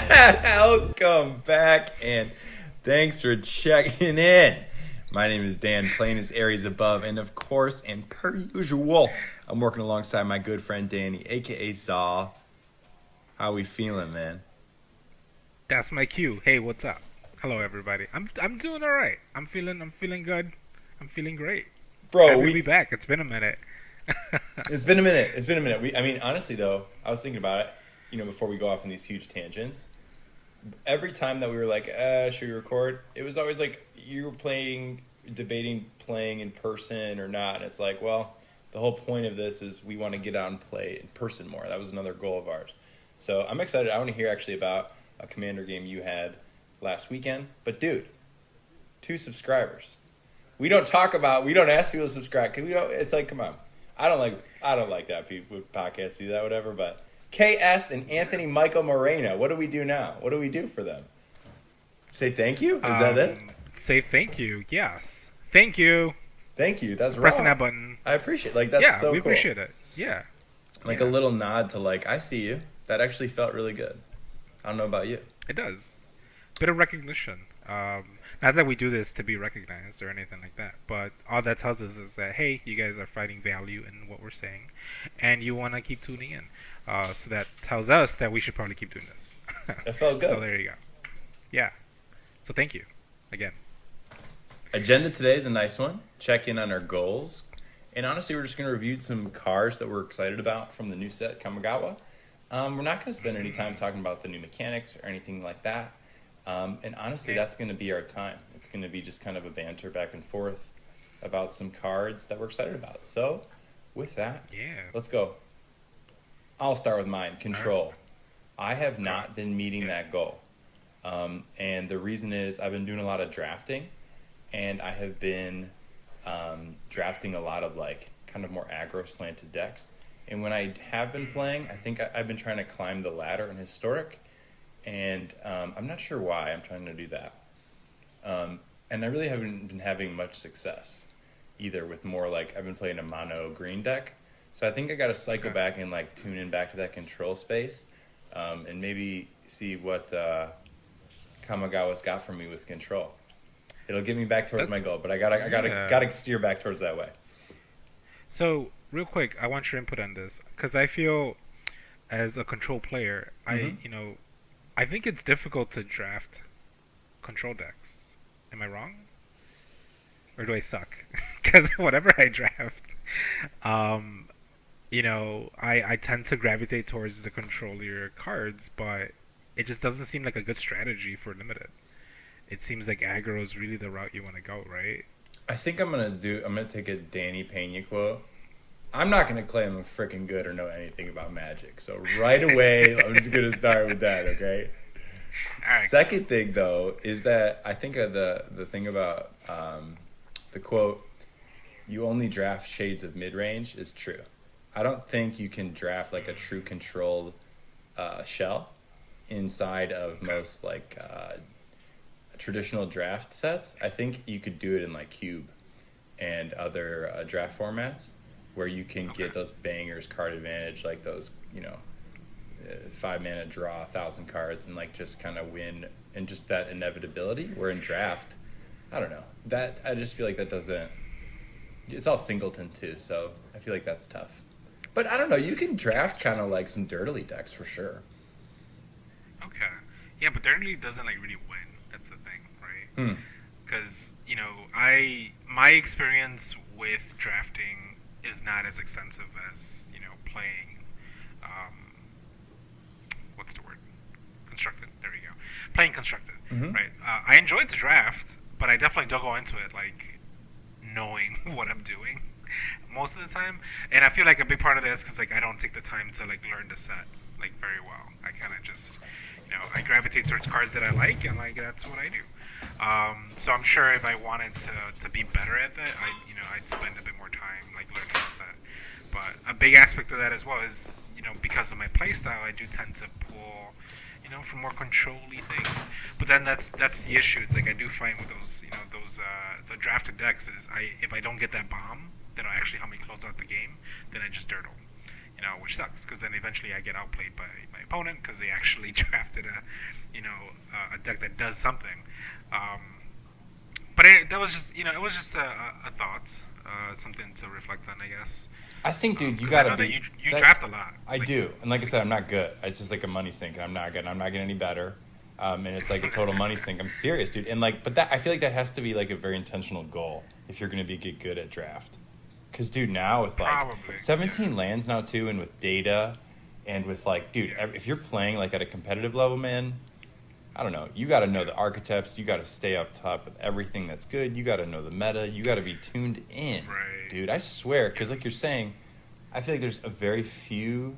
Welcome back, and thanks for checking in. My name is Dan, playing as Aries above, and of course, and per usual, I'm working alongside my good friend Danny, aka Zal. How we feeling, man? That's my cue. Hey, what's up? Hello, everybody. I'm doing all right. I'm feeling good. I'm feeling great. Bro, Happy to be back. It's been a minute. it's been a minute. It's been a minute. I mean, honestly, though, I was thinking about it. Before we go off on these huge tangents, every time that we were like, should we record? It was always like you were debating playing in person or not. And it's like, well, the whole point of this is we want to get out and play in person more. That was another goal of ours. So I'm excited. I want to hear actually about a Commander game you had last weekend. But dude, 2 subscribers. We don't ask people to subscribe. It's like, come on. I don't like that people with podcasts do that, whatever, but KS and Anthony Michael Moreno. What do we do now? What do we do for them? Say thank you? Is that it? Say thank you. Yes. Thank you. Thank you. That's Pressing raw. that button. I appreciate it. Like, that's so we cool. appreciate it. Yeah. Like a little nod to like, I see you. That actually felt really good. I don't know about you. It does. Bit of recognition. Not that we do this to be recognized or anything like that, but all that tells us is that, hey, you guys are finding value in what we're saying, and you want to keep tuning in. So that tells us that we should probably keep doing this. It felt good. So there you go. Yeah. So thank you again. Agenda today is a nice one. Check in on our goals. And honestly, we're just going to review some cards that we're excited about from the new set, Kamigawa. We're not going to spend any time talking about the new mechanics or anything like that. And honestly, that's going to be our time. It's going to be just kind of a banter back and forth about some cards that we're excited about. So, with that, let's go. I'll start with mine, Control. I have not been meeting that goal. And the reason is I've been doing a lot of drafting, and I have been drafting a lot of like kind of more aggro slanted decks. And when I have been playing, I think I've been trying to climb the ladder in Historic. And I'm not sure why I'm trying to do that. And I really haven't been having much success either with more like I've been playing a mono green deck. So I think I got to cycle back and like tune in back to that control space and maybe see what Kamigawa's got for me with control. It'll get me back towards my goal, but I gotta steer back towards that way. So real quick, I want your input on this because I feel as a control player, I think it's difficult to draft control decks. Am I wrong? Or do I suck? Because whenever I draft, I tend to gravitate towards the controller cards, but it just doesn't seem like a good strategy for limited. It seems like aggro is really the route you want to go, right? I think I'm gonna take a Danny Pena quote. I'm not gonna claim I'm freaking good or know anything about Magic, so right away I'm just gonna start with that, okay? Right. Second thing though is that I think the thing about the quote, "You only draft shades of mid range" is true. I don't think you can draft like a true controlled shell inside of most like traditional draft sets. I think you could do it in like Cube and other draft formats where you can get those bangers card advantage, like those 5-mana draw 1,000 cards and like just kind of win, and just that inevitability. Where in draft, I don't know, that I just feel like that doesn't. It's all singleton too, so I feel like that's tough. But I don't know, you can draft kind of like some dirtily decks for sure. Okay, yeah, but dirtily doesn't like really win. That's the thing, right? Because my experience with drafting is not as extensive as playing. What's the word? Constructed. There we go. Playing constructed, right? I enjoy the draft, but I definitely don't go into it like knowing what I'm doing most of the time. And I feel like a big part of that is because like I don't take the time to like learn the set like very well. I kind of just I gravitate towards cards that I like, and like that's what I do. So I'm sure if I wanted to be better at that, I'd spend a bit more time like learning the set. But a big aspect of that as well is because of my playstyle, I do tend to pull for more control-y things. But then that's the issue. It's like I do find with those the drafted decks is if I don't get that bomb that'll actually help me close out the game, then I just dirtle. which sucks because then eventually I get outplayed by my opponent because they actually drafted a deck that does something. But that was just it was just a thought, something to reflect on, I guess. I think, dude, you 'Cause gotta I know be. that you draft a lot. I do, and like I said, I'm not good. It's just like a money sink, and I'm not good. I'm not getting any better, and it's like a total money sink. I'm serious, dude. And but that I feel like that has to be like a very intentional goal if you're gonna get good at draft. Because, dude, now with like Probably, 17 lands now too, and with data, and with like, dude, if you're playing like at a competitive level, man, I don't know. You got to know the archetypes. You got to stay up top with everything that's good. You got to know the meta. You got to be tuned in, Right. dude. I swear, because like you're saying, I feel like there's a very few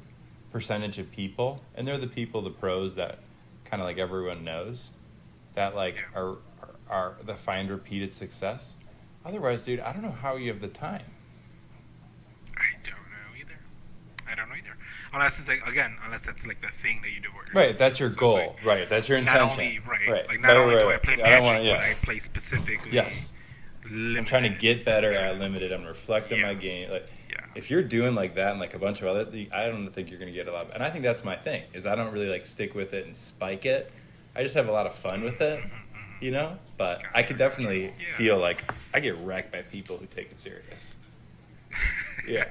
percentage of people, and they're the people, the pros that kind of like everyone knows, that like are that find repeated success. Otherwise, dude, I don't know how you have the time. I don't know either. Unless it's unless that's like the thing that you do. Right, that's your goal. Like, right, that's your intention. Not only, right. Like not only do I play Magic, but I play specifically. Yes. Limited. I'm trying to get better at limited. I'm reflecting my game. Like, if you're doing like that and like a bunch of other, I don't think you're gonna get a lot. And I think that's my thing. Is I don't really like stick with it and spike it. I just have a lot of fun with it, But I could definitely feel like I get wrecked by people who take it serious. Yeah.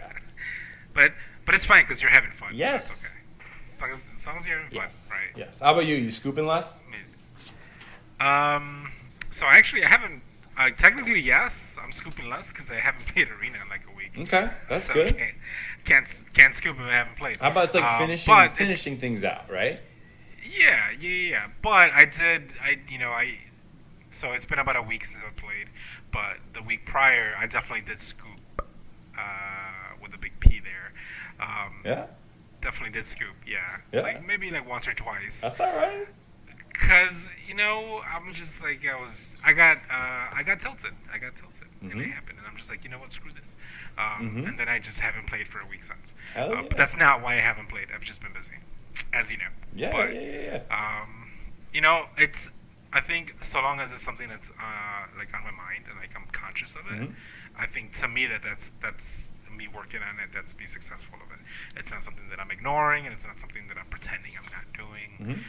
But it's fine because you're having fun. Yes. So okay. As long as you're having fun, right? Yes. How about you? You scooping less? So actually, I haven't. Technically, yes, I'm scooping less because I haven't played Arena in like a week. Okay, that's good. Can't scoop if I haven't played. How about it's like finishing things out, right? Yeah. But I did. So it's been about a week since I played, but the week prior, I definitely did scoop. With a big P there. Yeah. Definitely did scoop. Yeah. Like maybe like once or twice. That's all right. Cause I'm just like I got tilted. And it happened, and I'm just like, what, screw this. And then I just haven't played for a week since. But that's not why I haven't played. I've just been busy, as you know. Yeah. It's. I think so long as it's something that's like on my mind and like I'm conscious of it. I think to me that's me working on it. That's be successful of it. It's not something that I'm ignoring, and it's not something that I'm pretending I'm not doing.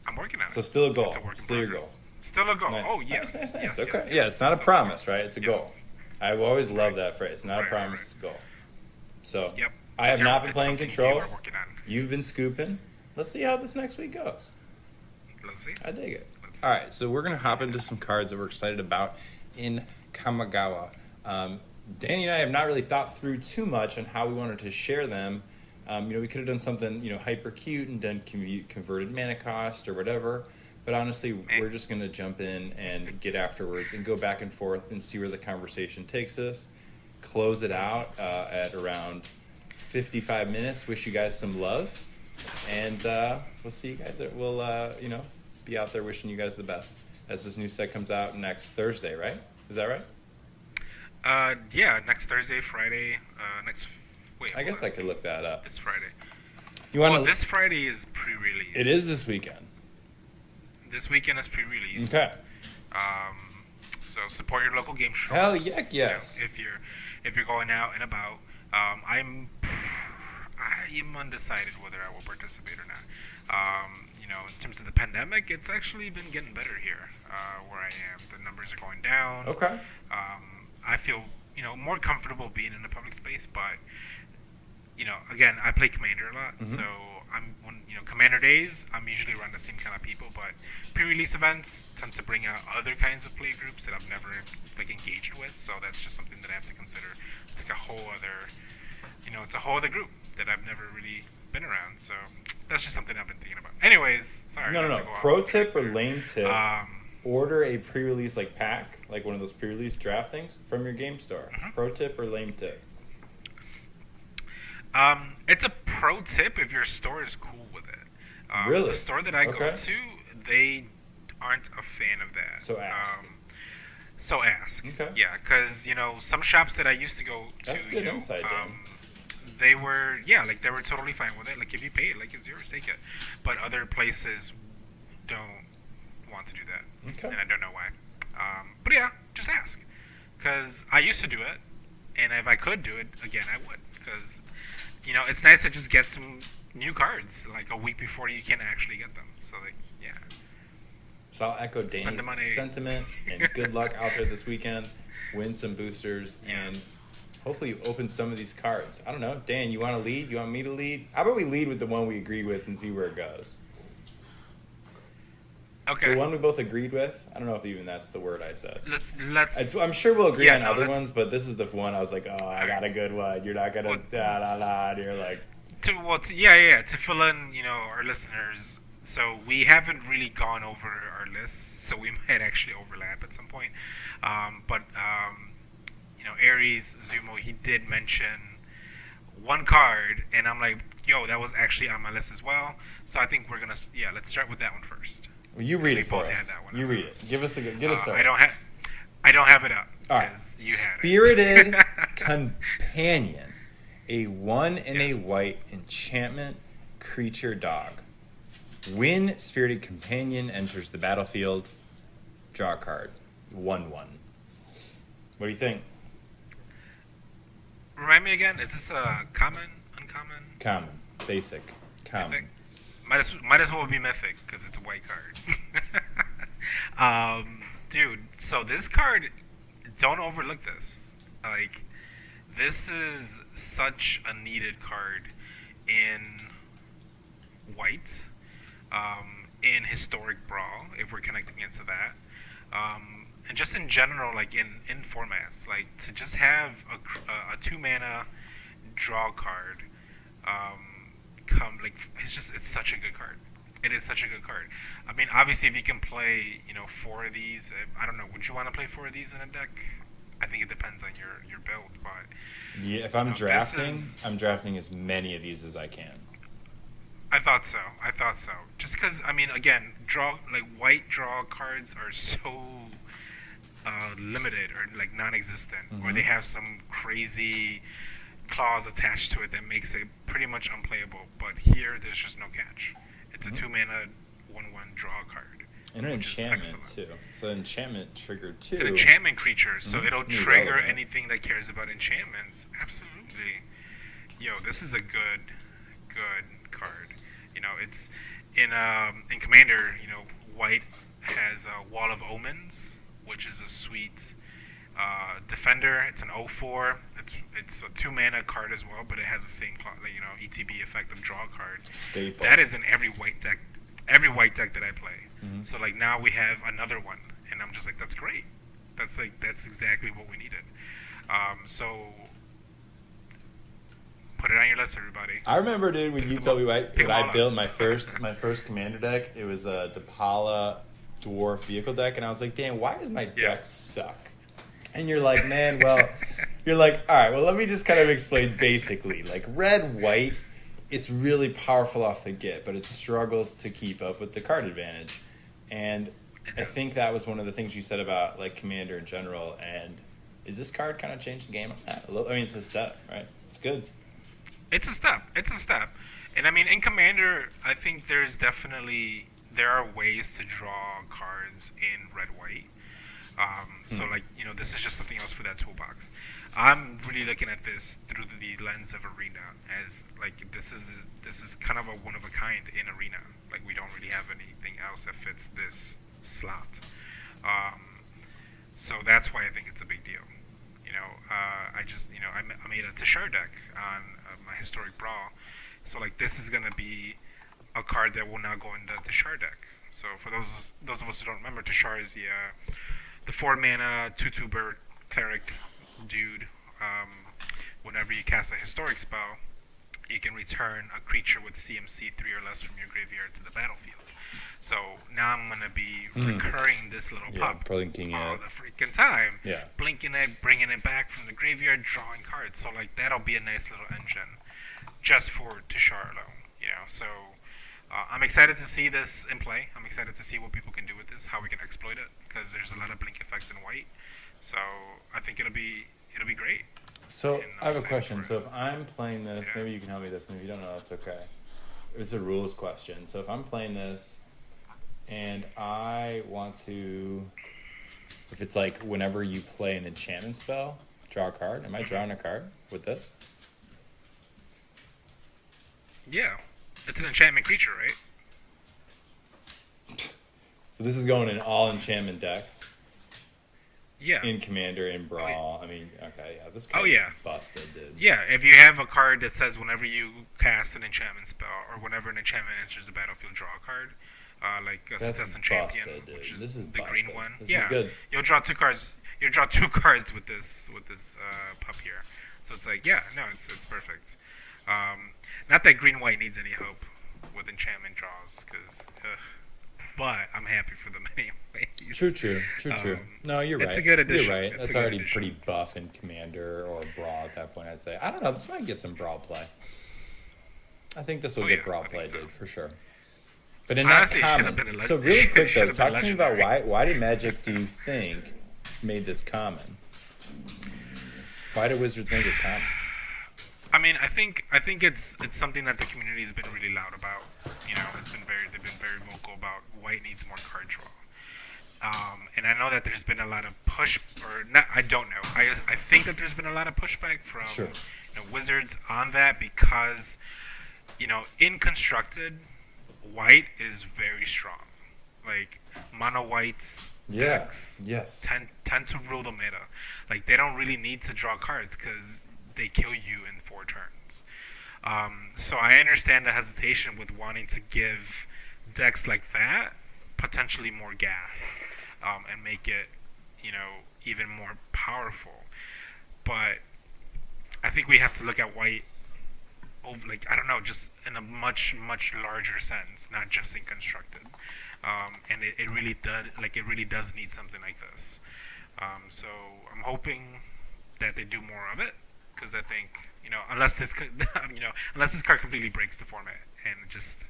I'm working on it. So still a goal. It's a work in still your progress. Goal. Still a goal. Nice. Oh yes. Nice. Yes, Okay. Yes, yeah, it's not a promise, right? It's a goal. Yes. I always love that phrase. It's not a promise, it's a goal. So Yep. I have not been playing Control. You are working on. You've been scooping. Let's see how this next week goes. Let's see. I dig it. All right, so we're going to hop into some cards that we're excited about in Kamigawa. Danny and I have not really thought through too much on how we wanted to share them. We could have done something, hyper cute and done converted mana cost or whatever. But honestly, we're just going to jump in and get afterwards and go back and forth and see where the conversation takes us. Close it out at around 55 minutes. Wish you guys some love. And we'll see you guys. We'll, be out there wishing you guys the best as this new set comes out next Thursday, right? Is that right? Yeah, next Thursday, Friday, I guess I could look that up. This Friday. This Friday is pre-release. It is this weekend. This weekend is pre-release. Okay. So support your local game stores. Hell yeah, yes. If you're going out and about, I am undecided whether I will participate or not. In terms of the pandemic, it's actually been getting better here where I am. The numbers are going down. Okay. I feel, more comfortable being in a public space, but, again, I play Commander a lot, so Commander days, I'm usually around the same kind of people, but pre-release events tend to bring out other kinds of play groups that I've never, engaged with, so that's just something that I have to consider. It's like a whole other, it's a whole other group that I've never really been around, so that's just something I've been thinking about. Anyways, sorry. No. Pro tip or lame tip, order a pre-release pack, like one of those pre-release draft things from your game store. Pro tip or lame tip? It's a pro tip if your store is cool with it. Really? The store that I go to, they aren't a fan of that. So ask. Okay. Yeah, because, some shops that I used to go to, That's good insight, Dan. they were totally fine with it. Like, if you pay it, it's yours, take it. But other places don't want to do that. Okay. And I don't know why. But yeah, just ask. Because I used to do it, and if I could do it again, I would. Because it's nice to just get some new cards like a week before you can actually get them. So like, yeah. So I'll echo Spend the Danny's money. sentiment and good luck out there this weekend. Win some boosters and hopefully you open some of these cards. I don't know. Dan, you want to lead? You want me to lead? How about we lead with the one we agree with and see where it goes? Okay. The one we both agreed with? I don't know if even that's the word I said. Let's. I'm sure we'll agree on other let's- ones, but this is the one I was like, oh, I got a good one. You're not going to da-da-da. And you're like... To fill in, our listeners. So we haven't really gone over our lists, so we might actually overlap at some point. But Aries Zumo, he did mention one card, and I'm like, yo, that was actually on my list as well. So I think we're gonna, let's start with that one first. Well, you read it for both us. had that one You up. read it. Get us started. I don't have it up. All right. 'Cause you had Spirited it. Companion. A 1 and a white enchantment creature dog. When Spirited Companion enters the battlefield, draw a card. 1/1. What do you think? Remind me again. Is this a common, uncommon? Common. Basic. Common. Mythic? Might as well be mythic because it's a white card. Dude, so this card, don't overlook this. Like, this is such a needed card in white, in historic Brawl, if we're connecting into that, and just in general, like in formats, like to just have a 2-mana draw card. It's such a good card. It is such a good card. I mean, obviously, if you can play, 4 of these, I don't know, would you want to play 4 of these in a deck? I think it depends on your build, but Yeah, if I'm drafting, I'm drafting as many of these as I can. I thought so. Just because, I mean, again, white draw cards are so limited or like non-existent, or they have some crazy clause attached to it that makes it pretty much unplayable. But here, there's just no catch. It's a 2-mana 1/1 draw card. And an enchantment, too. So enchantment triggered, too. It's an enchantment creature, so it'll New trigger relevant. anything that cares about enchantments. Absolutely. Yo, this is a good card. It's in Commander, white has a Wall of Omens, which is a sweet defender. It's an 0/4. It's a 2-mana card as well, but it has the same ETB effect of draw card. Staple. That is in every white deck that I play. So like now we have another one, and I'm just like, that's great. That's exactly what we needed. So put it on your list, everybody. I remember, dude, when you told me when I up. built my first Commander deck, it was a Depala Dwarf vehicle deck, and I was like, Dan, why does my deck suck? And you're like, man, well, you're like, all right, well, let me just kind of explain basically. Like, red-white, it's really powerful off the get, but it struggles to keep up with the card advantage. And I think that was one of the things you said about, like, Commander in general. And is this card kind of changed the game on that? I mean, it's a step, right? It's good. It's a step. And I mean, in Commander, I think there are ways to draw cards in red-white. So this is just something else for that toolbox. I'm really looking at this through the lens of Arena, as like this is kind of a one of a kind in Arena. Like we don't really have anything else that fits this slot. So that's why I think it's a big deal. I made a Tashar deck on my historic Brawl. So like this is gonna be a card that will now go in the Tashar deck. So for those of us who don't remember, Tashar is the 4-mana 2/2 bird cleric dude. Whenever you cast a historic spell, you can return a creature with CMC 3 or less from your graveyard to the battlefield. So now I'm gonna be recurring this little pop blinking all it. the freaking time. Yeah. Blinking it, bringing it back from the graveyard, drawing cards. So like that'll be a nice little engine, just for Tashar alone. So I'm excited to see this in play. I'm excited to see what people can do with this, how we can exploit it, because there's a lot of blink effects in white. So I think it'll be great. So And I have a I'm question. excited So for if I'm playing this, maybe you can help me with this, and if you don't know, that's okay. It's a rules question. So if I'm playing this, and I want to, if it's like whenever you play an enchantment spell, draw a card. Am I drawing a card with this? Yeah, it's an enchantment creature, right? So this is going in all enchantment decks. Yeah. In Commander, in Brawl. I mean, okay, yeah, this card Oh, yeah. is busted, dude. Yeah, if you have a card that says whenever you cast an enchantment spell or whenever an enchantment enters the battlefield, draw a card. Like That's Contestant Champion, busted, dude. which is This is the busted. green one. This yeah, is good. You'll draw 2 cards. You'll draw 2 cards with this pup here. So it's like, yeah, no, it's perfect. Not that green white needs any help with enchantment draws, but I'm happy for them anyways. True. No, you're right. It's a good addition. You're right. It's That's a good already addition. pretty buff in Commander or Brawl at that point, I'd say. I don't know. This might get some Brawl play. I think this will get Brawl play, so. dude, for sure. But in Honestly, not it should've common. been a So really quick, though, should've been talk to me about legendary. why did Magic, do you think, made this common? Why did Wizards make it common? I mean, I think it's something that the community has been really loud about. You know, they've been very vocal about white needs more card draw. And I know that there's been a lot of push, or not. I don't know. I think that there's been a lot of pushback from Wizards on that because, in constructed, white is very strong. Like mono whites decks tend to rule the meta. Like they don't really need to draw cards because they kill you in 4 turns. So I understand the hesitation with wanting to give decks like that potentially more gas and make it, even more powerful. But I think we have to look at white, I don't know, just in a much, much larger sense, not just in constructed. And it really does need something like this. So I'm hoping that they do more of it. Because I think, unless this card completely breaks the format and just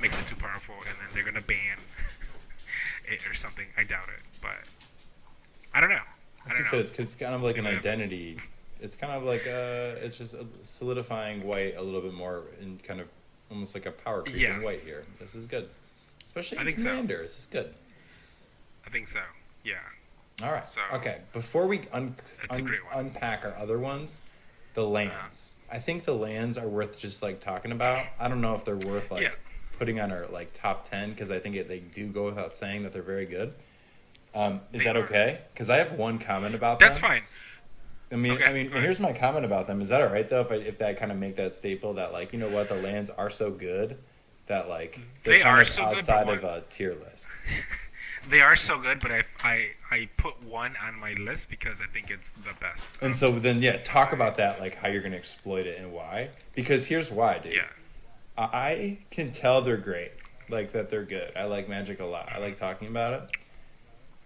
makes it too powerful, and then they're gonna ban it or something, I doubt it. But I don't know. Like you said, it's kind of like an identity. It's kind of like it's just solidifying white a little bit more in kind of almost like a power creep in white here. This is good, especially in Commander. This is good. I think so. Yeah. All right. So, okay. Before we unpack our other ones. The lands. I think the lands are worth just talking about. I don't know if they're worth putting on our top 10 because I think they do go without saying that they're very good. Is that okay? Because I have one comment about them. That's fine. I mean, here's my comment about them. Is that all right though? If I kind of make that staple that the lands are so good that they're kind of outside of a tier list. They are so good, but I put one on my list because I think it's the best. And so then, talk about that, how you're going to exploit it and why. Because here's why, dude. Yeah. I can tell they're great, that they're good. I like Magic a lot. I like talking about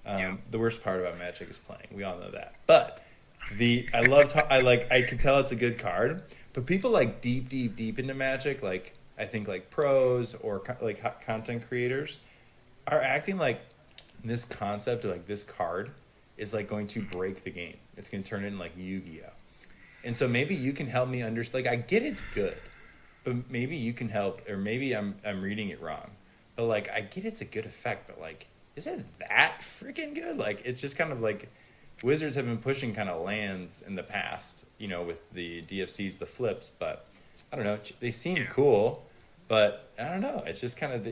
it. The worst part about Magic is playing. We all know that. But I can tell it's a good card. But people deep into Magic, I think pros or content creators are acting like this concept or this card is going to break the game. It's going to turn into Yu-Gi-Oh. And so maybe you can help me understand. I get it's good, but maybe you can help, or maybe I'm reading it wrong. But I get it's a good effect, but is it that freaking good? It's just kind of Wizards have been pushing kind of lands in the past, with the DFCs, the flips, but I don't know. They seem cool. But I don't know. It's just kind of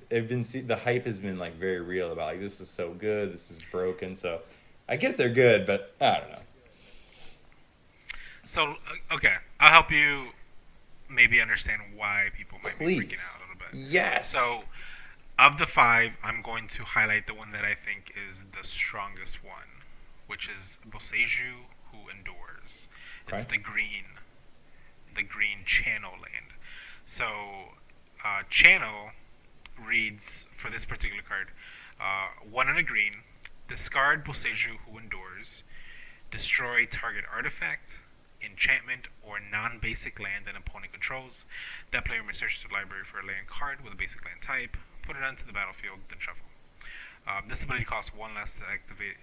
the hype has been very real about this is so good, this is broken. So I get they're good, but I don't know. So okay, I'll help you maybe understand why people might be freaking out a little bit. Yes. So of the 5, I'm going to highlight the one that I think is the strongest one, which is Boseiju, Who Endures. It's the green channel land. So. Channel reads for this particular card 1 and a green, discard Boseiju Who Endures, destroy target artifact, enchantment, or non-basic land an opponent controls. That player may search the library for a land card with a basic land type, put it onto the battlefield, then shuffle. This ability costs 1 less to activate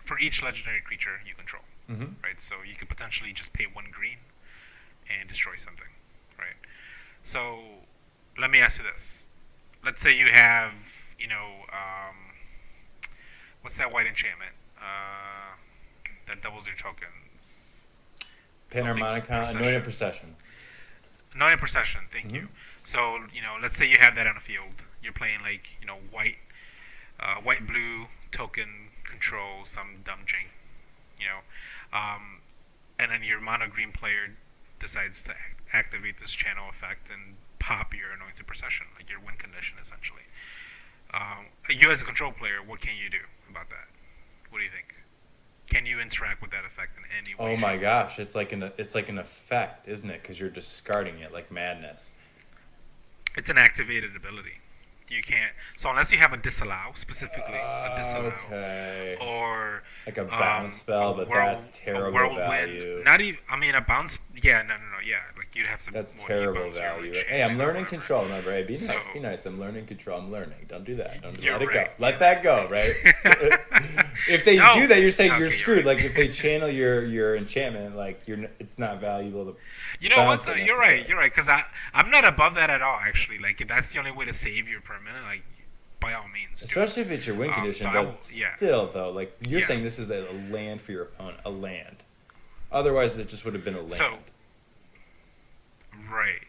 for each legendary creature you control. Mm-hmm. Right, so you could potentially just pay 1 green and destroy something. Right. So, let me ask you this. Let's say you have, what's that white enchantment? That doubles your tokens. Panharmonicon, Anointed Procession. Not in procession. Thank you. So let's say you have that on a field. You're playing like white blue token control some dumb jank, you know, and then your mono green player decides to activate this channel effect and pop your anointed procession, like your win condition essentially. You as a control player, what can you do about that? What do you think? Can you interact with that effect in any way? Oh my gosh, it's like an effect, isn't it? Because you're discarding it like madness. It's an activated ability. You can't. So unless you have a disallow, specifically a disallow, Okay. or Like a bounce spell, but that's terrible value. Not even. I mean, a bounce. Yeah, no. Yeah, like you'd have to. That's more terrible bounce or value. like Hey, I'm learning whatever. control. Remember, hey, be nice, So- be nice. I'm learning control. I'm learning. Don't do that. Don't You're let it go. right. Let that go, right? If they No. do that, you're saying Okay, you're you're screwed. right. Like if they channel your enchantment, like it's not valuable to. You know what? bounce Though? it You're necessarily. right. You're right. Because I'm not above that at all. Actually, like if that's the only way to save your permanent, like by all means. do it. Especially if it's your win condition, so I but will- yeah. still, though, like you're Yes. saying, this is a land for your opponent, a land. Otherwise, it just would have been a land. So- Right.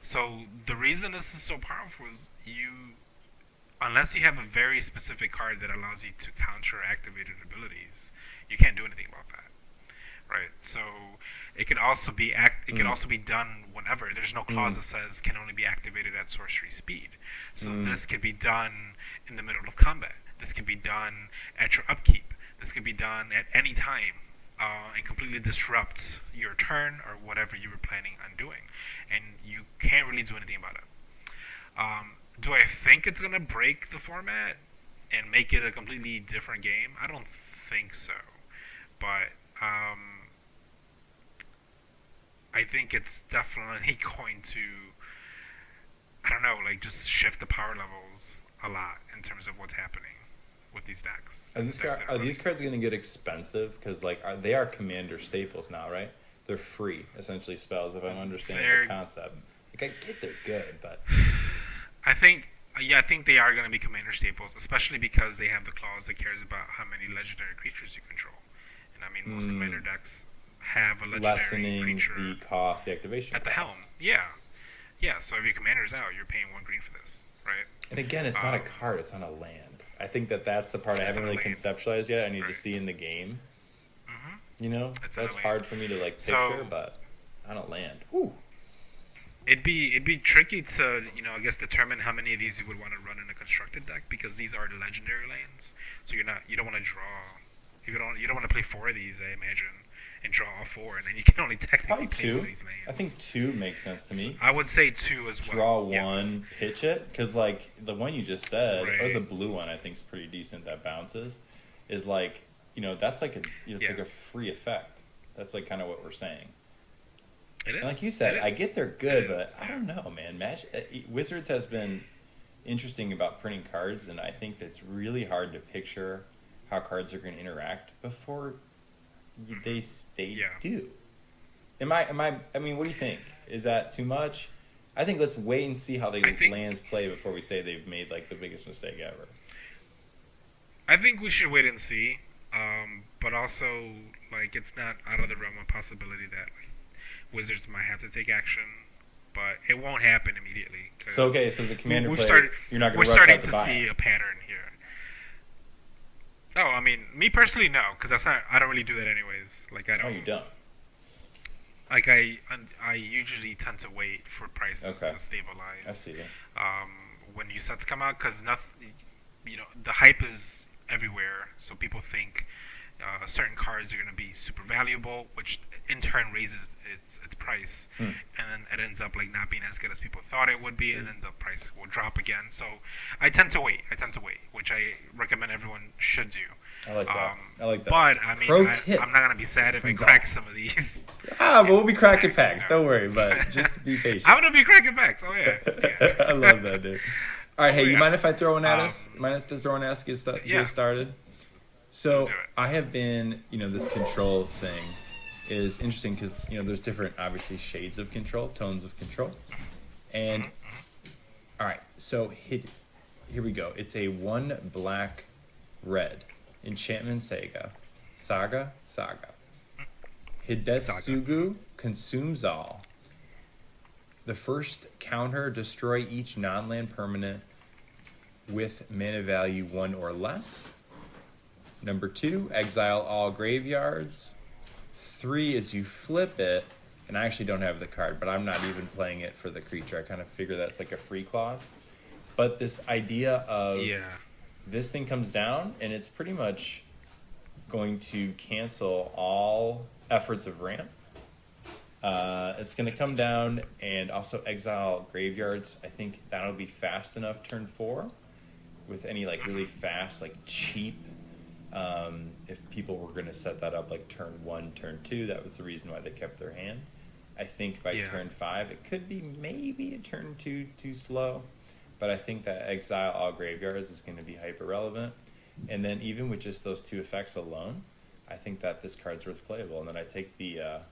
So the reason this is so powerful is unless you have a very specific card that allows you to counter activated abilities, you can't do anything about that. Right. So it could also be It could also be done whenever. There's no clause that says can only be activated at sorcery speed. So this could be done in the middle of combat. This could be done at your upkeep. This could be done at any time. And completely disrupt your turn or whatever you were planning on doing, and you can't really do anything about it. Do I think it's gonna break the format and make it a completely different game? I don't think so, but I think it's definitely going to, I don't know, like just shift the power levels a lot in terms of what's happening with these decks. Are these cards going to get expensive? Because they are commander staples now, right? They're free, essentially spells. If I'm understanding the concept, like I get they're good, but I think they are going to be commander staples, especially because they have the clause that cares about how many legendary creatures you control. And I mean, most commander decks have a legendary lessening creature the cost, the activation at the cost. helm. Yeah. So if your commander's out, you're paying 1 green for this, right? And again, it's not a card; it's on a land. I think that's the part I haven't really conceptualized yet. I need to see in the game. You know, It's on a that's land. hard for me to picture, So- but on a land. Whew. It'd be tricky to I guess determine how many of these you would want to run in a constructed deck because these are the legendary lands. So you don't want to draw. You don't want to play 4 of these, I imagine, and draw all 4, and then you can only technically Probably play 2. 1 of these lands. I think 2 makes sense to me. I would say 2 as well. Draw Yes. 1, pitch it, because the one you just said, or Right. the blue one, I think is pretty decent. That bounces, is that's like it's like a free effect. That's kind of what we're saying. It is. And like you said, It I is. get they're good, It but is, I don't know, man. Wizards has been interesting about printing cards, and I think that's really hard to picture how cards are going to interact before they do. I mean, what do you think? Is that too much? I think let's wait and see how the lands play before we say they've made the biggest mistake ever. I think we should wait and see, but also it's not out of the realm of possibility that Wizards might have to take action, but it won't happen immediately. So so as a commander player, you're not going We're to rush starting out to to buy see it. a pattern here. Oh, I mean, me personally, no, because I don't really do that anyways. I don't. Oh, you don't. I usually tend to wait for prices to stabilize. I see. When new sets come out, because nothing, the hype is everywhere, so people think certain cards are going to be super valuable, which in turn raises its price, and then it ends up not being as good as people thought it would be, and then the price will drop again. So I tend to wait, which I recommend everyone should do. I like that. But I mean, Pro tip I'm not gonna be sad if I crack some of these. but we'll be cracking packs. Don't worry, but just be patient. I'm gonna be cracking packs. Oh yeah. I love that, dude. All right, hey, you yeah. mind if I throw one at us? Mind if I throw one at us to get us started? So Let's do it. I have been, this control thing is interesting because there's different, obviously, shades of control, tones of control, and all right, so here we go. It's a 1 black red enchantment saga. Hidetsugu consumes all. The first counter, destroy each non-land permanent with mana value 1 or less. Number 2, exile all graveyards. 3 is you flip it, and I actually don't have the card, but I'm not even playing it for the creature. I kind of figure that's like a free clause. But this idea of this thing comes down, and it's pretty much going to cancel all efforts of ramp. It's going to come down and also exile graveyards. I think that'll be fast enough turn 4 with any like really fast, like cheap. If people were going to set that up like turn 1, turn 2, that was the reason why they kept their hand. I think by turn 5, it could be maybe a turn 2 too slow, but I think that exile all graveyards is going to be hyper relevant. And then even with just those 2 effects alone, I think that this card's worth playable. And then I take the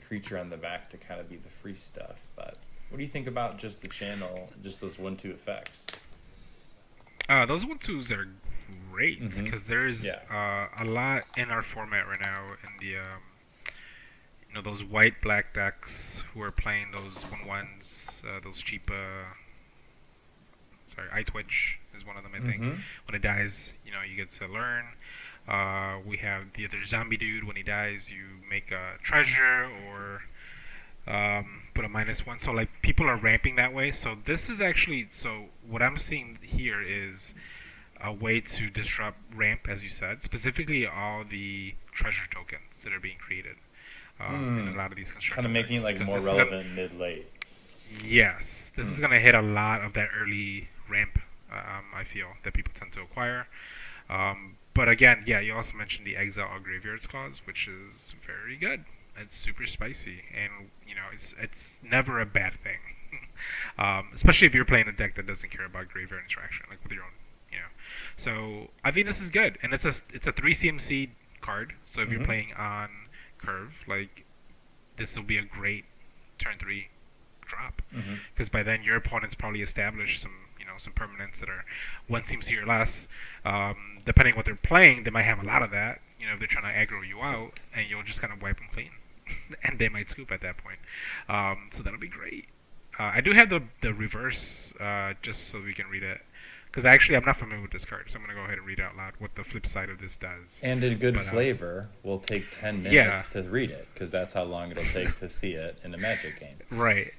creature on the back to kind of be the free stuff. But what do you think about just the channel, just those 1-2 effects? Those 1-2s are great because there's a lot in our format right now in the those white black decks who are playing those 1/1s, those cheap. Eye Twitch is one of them. I think when it dies, you get to learn. We have the other zombie dude. When he dies, you make a treasure or put a -1. So like people are ramping that way. So this is actually what I'm seeing here is a way to disrupt ramp, as you said, specifically all the treasure tokens that are being created in a lot of these constructions. Kind of making it like more relevant mid-late. Yes, this is going to hit a lot of that early ramp. I feel that people tend to acquire. But again, you also mentioned the exile all graveyards clause, which is very good. It's super spicy, and it's never a bad thing. Especially if you're playing a deck that doesn't care about graveyard interaction, like with your own. So I think this is good, and it's a 3 CMC card. So if you're playing on curve, like this will be a great turn 3 drop, because by then your opponent's probably established some permanents that are 1 CMC or less. Depending on what they're playing, they might have a lot of that. If they're trying to aggro you out, and you'll just kind of wipe them clean, and they might scoop at that point. So that'll be great. I do have the reverse, just so we can read it. Because actually, I'm not familiar with this card, so I'm going to go ahead and read out loud what the flip side of this does. And in good flavor, we'll take 10 minutes to read it, because that's how long it'll take to see it in a Magic game. Right.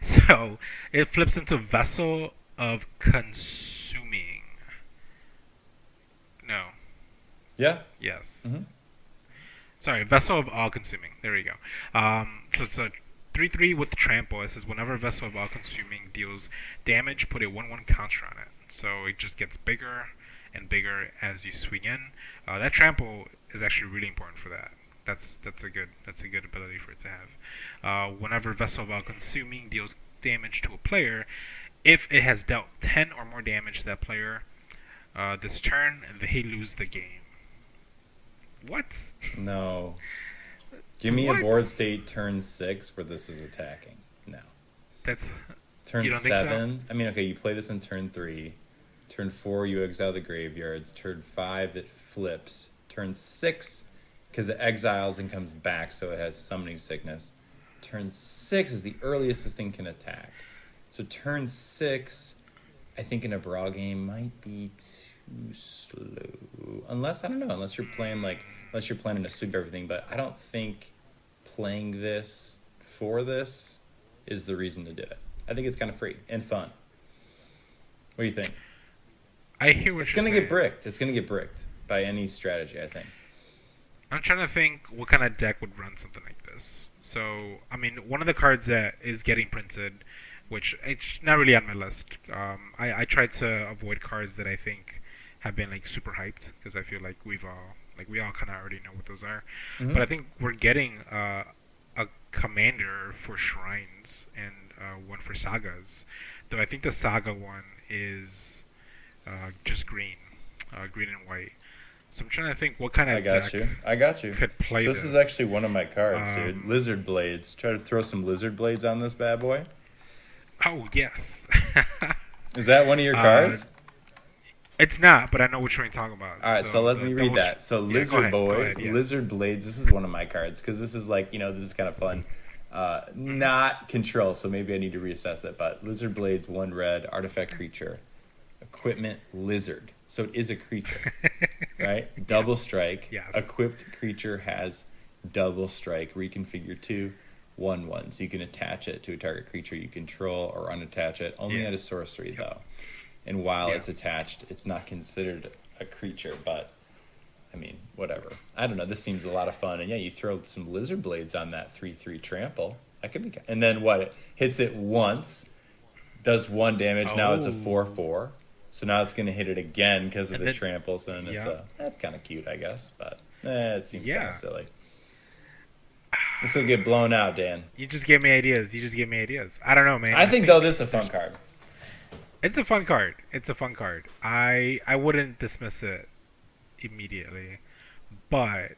So, it flips into Vessel of Consuming. No. Yeah? Yes. Sorry, Vessel of All Consuming. There we go. So it's a 3/3 with trample. It says whenever Vessel of All Consuming deals damage, put a 1/1 counter on it. So it just gets bigger and bigger as you swing in. That trample is actually really important for that. That's a good ability for it to have. Whenever Vessel of All Consuming deals damage to a player, if it has dealt 10 or more damage to that player this turn, they lose the game. What? No. Give me a board state turn 6 where this is attacking. No. That's turn you don't 7. Think so? I mean, okay, you play this in turn 3. Turn 4, you exile the graveyards. Turn 5, it flips. Turn 6, because it exiles and comes back, so it has summoning sickness. Turn 6 is the earliest this thing can attack. So turn 6, I think in a Brawl game might be too slow. Unless you're playing to sweep everything, but I don't think playing this for this is the reason to do it. I think it's kind of free and fun. What do you think? I hear what it's you're going to saying. get bricked. It's going to get bricked by any strategy, I think. I'm trying to think what kind of deck would run something like this. So, I mean, one of the cards that is getting printed, which it's not really on my list. I try to avoid cards that I think have been like super hyped, because I feel like we all kind of already know what those are. But I think we're getting a commander for shrines and one for sagas. Though I think the saga one is just green and white. So I'm trying to think what kind of I got you. Could play this is actually one of my cards, dude. Lizard Blades. Try to throw some Lizard Blades on this bad boy. Oh, yes. Is that one of your cards? It's not, but I know which one you're talking about. All right, so let me read that. So Lizard go ahead, Lizard Blades, this is one of my cards, because this is like, this is kind of fun. Not control, so maybe I need to reassess it. But Lizard Blades, 1 red, artifact creature, equipment lizard. So it is a creature, right? Double strike. Yes. Equipped creature has double strike. Reconfigure 2, 1/1. So you can attach it to a target creature you control or unattach it. Only at a sorcery though. And while it's attached, it's not considered a creature, but I mean, whatever. I don't know. This seems a lot of fun. And yeah, you throw some lizard blades on that 3/3 trample. That could be. And then what? It hits it once, does 1 damage. Now it's a 4/4. So now it's going to hit it again because of the tramples. And that's kind of cute, I guess. But it seems kind of silly. This will get blown out, Dan. You just gave me ideas. I don't know, man. I think though, this is a fun card. It's a fun card. I wouldn't dismiss it immediately, but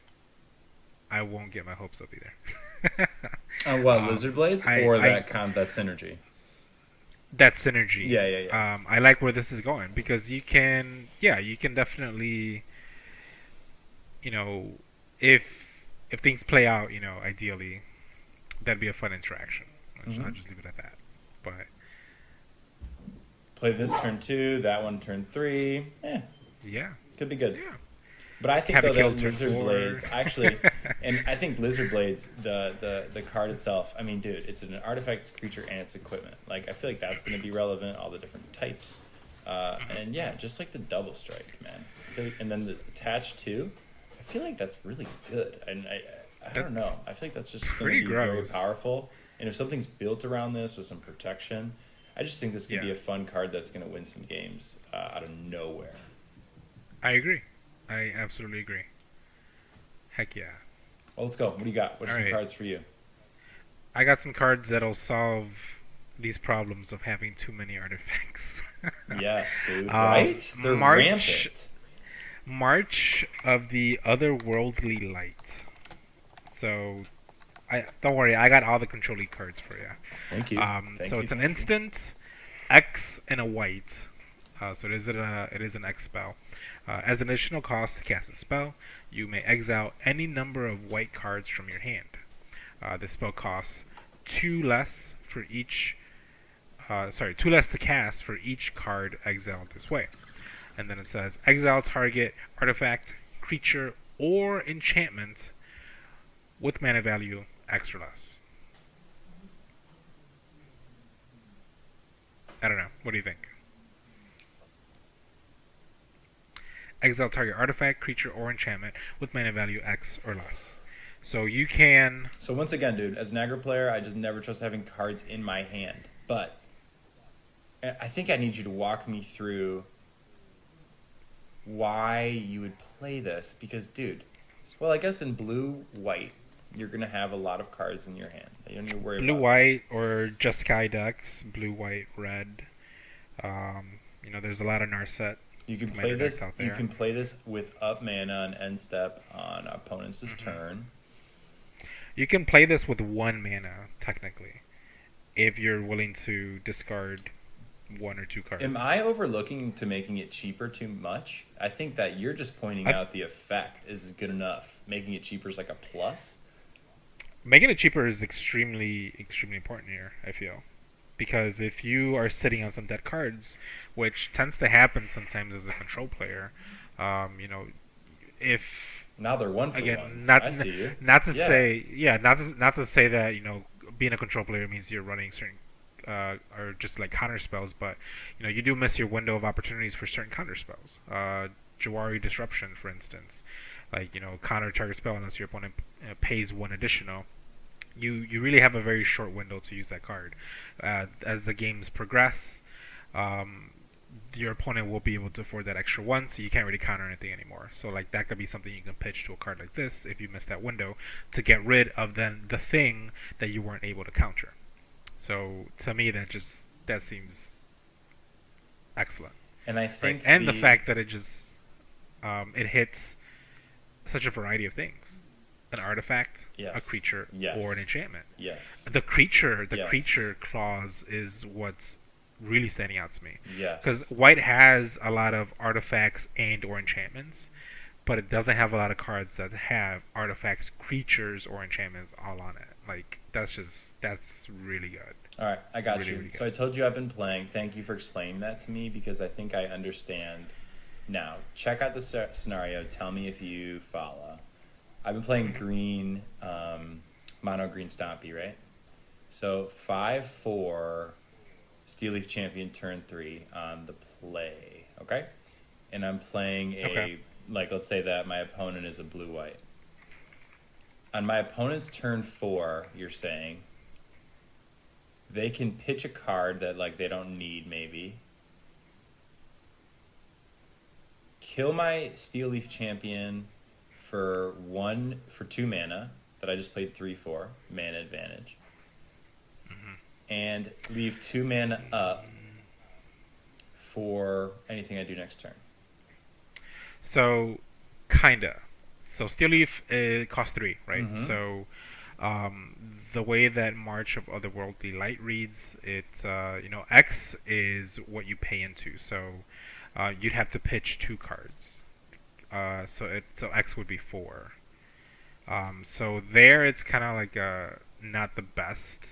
I won't get my hopes up either. Lizard Blades or that synergy? That synergy. Yeah. I like where this is going because you can definitely, if things play out, ideally, that'd be a fun interaction. I'll just leave it at that. But play this turn 2, that one turn 3. Yeah. Could be good. Yeah. But I think though that Lizard Blades actually, and I think Lizard Blades, the card itself. I mean, dude, it's an artifact creature and it's equipment. Like I feel like that's going to be relevant. All the different types, and just like the double strike, man. And then the attached too. I feel like that's really good. And I don't know. I feel like that's just going to be very powerful. And if something's built around this with some protection, I just think this could be a fun card that's going to win some games out of nowhere. I agree. I absolutely agree. Heck yeah. Well, let's go. What do you got? What are some cards for you? I got some cards that'll solve these problems of having too many artifacts. Yes, dude. Right? They're rampant. March of the Otherworldly Light. So, don't worry. I got all the control-y cards for you. Thank you. It's an instant, X and a white. So it is an X spell. As an additional cost to cast a spell, you may exile any number of white cards from your hand. This spell costs 2 less for each. 2 less to cast for each card exiled this way. And then it says exile target artifact, creature, or enchantment with mana value X or less. I don't know. What do you think? Exile target artifact, creature, or enchantment with mana value X or less. So you can... So once again, dude, as an aggro player, I just never trust having cards in my hand. But I think I need you to walk me through why you would play this. Because, dude, well, I guess in blue-white, you're going to have a lot of cards in your hand. You don't need to worry about blue-white or just Sky decks, blue-white, red. There's a lot of Narset. You can play this. You can play this with up mana on end step on opponent's turn. You can play this with 1 mana technically, if you're willing to discard 1 or 2 cards. Am I overlooking to making it cheaper too much? I think that you're just pointing out the effect is good enough. Making it cheaper is like a plus. Making it cheaper is extremely, extremely important here, I feel. Because if you are sitting on some dead cards, which tends to happen sometimes as a control player, if now they're 1-for-1s. I see you. Not to say that being a control player means you're running certain or just like counter spells, but you do miss your window of opportunities for certain counter spells. Jawari Disruption, for instance, counter target spell unless your opponent pays 1 additional. You really have a very short window to use that card. As the games progress, your opponent will be able to afford that extra 1, so you can't really counter anything anymore. So that could be something you can pitch to a card like this if you miss that window to get rid of then the thing that you weren't able to counter. So to me, that seems excellent. And I think the fact that it just it hits such a variety of things. An artifact, a creature, or an enchantment. Yes. The creature clause is what's really standing out to me. Yes. Because white has a lot of artifacts and or enchantments, but it doesn't have a lot of cards that have artifacts, creatures, or enchantments all on it. that's really good. All right, I got Really, you. really So good. I told you I've been playing. Thank you for explaining that to me because I think I understand now. Check out the scenario. Tell me if you follow. I've been playing green, mono green Stompy, right? So 5/4, Steel Leaf Champion turn 3 on the play, okay? And I'm playing Okay. like, let's say that my opponent is a blue-white. On my opponent's turn 4, you're saying, they can pitch a card that, like, they don't need, maybe. Kill my Steel Leaf Champion for 2 mana that I just played 3/4, mana advantage. And leave 2 mana up for anything I do next turn. So, kinda. So Steel Leaf costs 3, right? Mhm. So, the way that March of Otherworldly Light reads, X is what you pay into. So, you'd have to pitch 2 cards. So X would be 4. So there it's kind of like not the best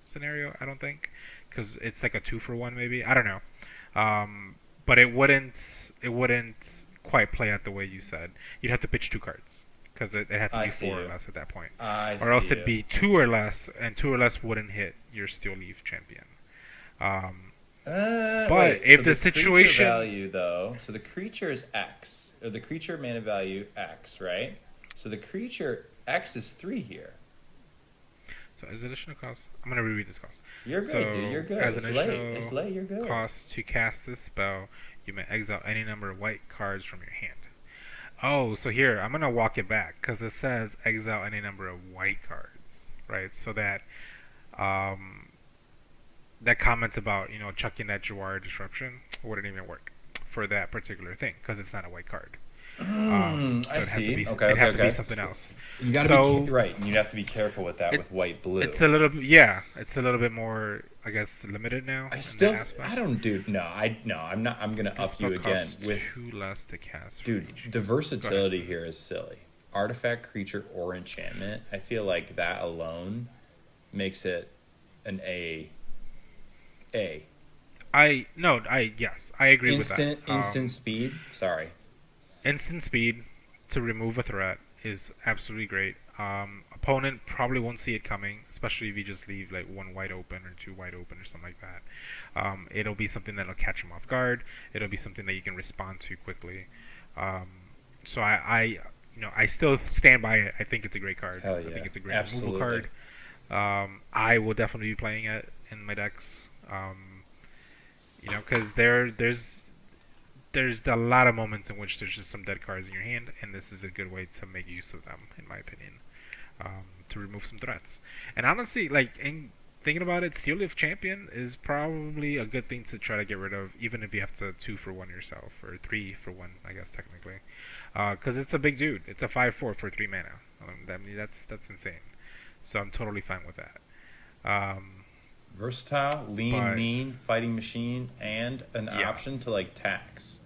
scenario, I don't think, because it's like a 2-for-1 maybe. I don't know. But it wouldn't quite play out the way you said. You'd have to pitch 2 cards because it had to I be see 4 or you. less at that point, I or else see it'd you. be 2 or less, and 2 or less wouldn't hit your Steel Leaf Champion. Um, but Wait, if so the the creature situation, value, though, so the creature is X, or the creature mana value X, right? So the creature X is 3 here. so as additional cost, I'm gonna reread this cost. You're good, So dude. You're good. as It's an late. additional It's late. You're good. cost to cast this spell, you may exile any number of white cards from your hand. Oh, so here I'm gonna walk it back because it says exile any number of white cards, right? So um, that comments about chucking that Jawar disruption wouldn't even work for that particular thing because it's not a white card. I So it'd have to see. be Okay, it'd okay, have to be okay. something else. You got to So be right. You'd have to be careful with that it with white blue. it's a little bit, yeah, it's a little bit more, I guess, limited now I in still, that aspect. I don't, dude. No, I'm not. I'm gonna This up you spell again costs with, 2 less to cast. For dude. each. The versatility here is silly. Artifact, creature, or enchantment. I feel like that alone makes it an A. A. Yes, I agree Instant, with that. instant speed. Sorry. Instant speed to remove a threat is absolutely great. Opponent probably won't see it coming, especially if you just leave like 1 wide open or 2 wide open or something like that. It'll be something that'll catch him off guard. It'll be something that you can respond to quickly. Um, so I still stand by it. I think it's a great card. Hell I yeah. think it's a great Absolutely. removal card. I will definitely be playing it in my decks. Because there's a lot of moments in which there's just some dead cards in your hand, and this is a good way to make use of them, in my opinion, to remove some threats. And honestly, like in thinking about it, Steel Leaf Champion is probably a good thing to try to get rid of, even if you have to 2-for-1 yourself or 3-for-1, I guess technically, because it's a big dude. It's a 5/4 for 3 mana. That's insane. So I'm totally fine with that. Versatile, lean, But mean, fighting machine, and an yes. option to like tax.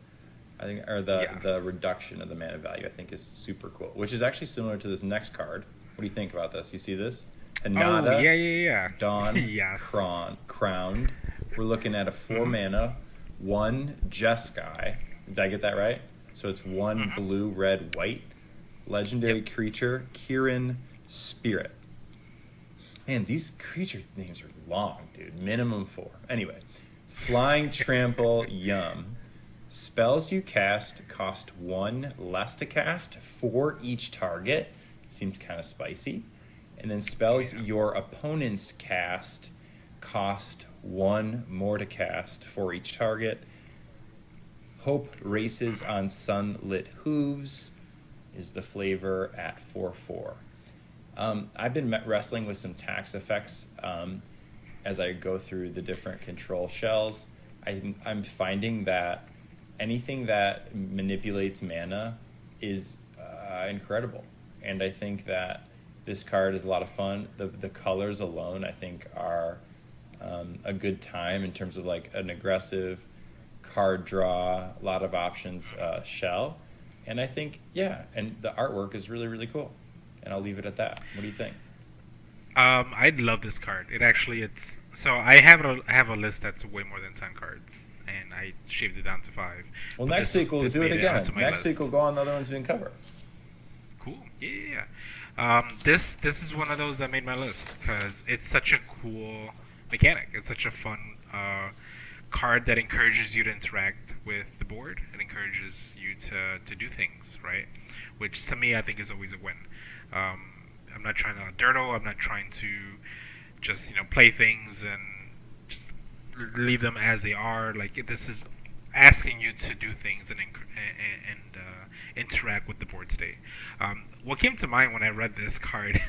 I think, or the Yes. reduction of the mana value. I think is super cool, which is actually similar to this next card. What do you think about this? You see this? Hanada, Oh yeah. Dawn, Yes. Crowned. We're looking at a 4 mana, 1 Jeskai. Did I get that right? So it's 1 blue, red, white. Legendary creature, Kirin Spirit. Man, these creature names are long, dude. Minimum 4. Anyway, Flying Trample, Yum. Spells you cast cost 1 less to cast for each target. Seems kind of spicy. And then spells your opponents cast cost 1 more to cast for each target. Hope Races on Sunlit Hooves is the flavor at 4/4. I've been wrestling with some tax effects as I go through the different control shells. I'm finding that anything that manipulates mana is incredible. And I think that this card is a lot of fun. The colors alone, I think, are a good time in terms of like an aggressive card draw, a lot of options shell. And I think, yeah, and the artwork is really, really cool. And I'll leave it at that. What do you think? I'd love this card. It's so I have a list that's way more than 10 cards, and I shaved it down to 5. Well, But next week we'll this do it made again. onto my Next week list. we'll go on the other ones we can cover. Cool. Yeah. This is one of those that made my list because it's such a cool mechanic. It's such a fun card that encourages you to interact with the board. It encourages you to do things, right? Which to me I think is always a win. Um, I'm not trying to dirtle. I'm not trying to just play things and just leave them as they are. Like this is asking you to do things and interact with the board state. What came to mind when I read this card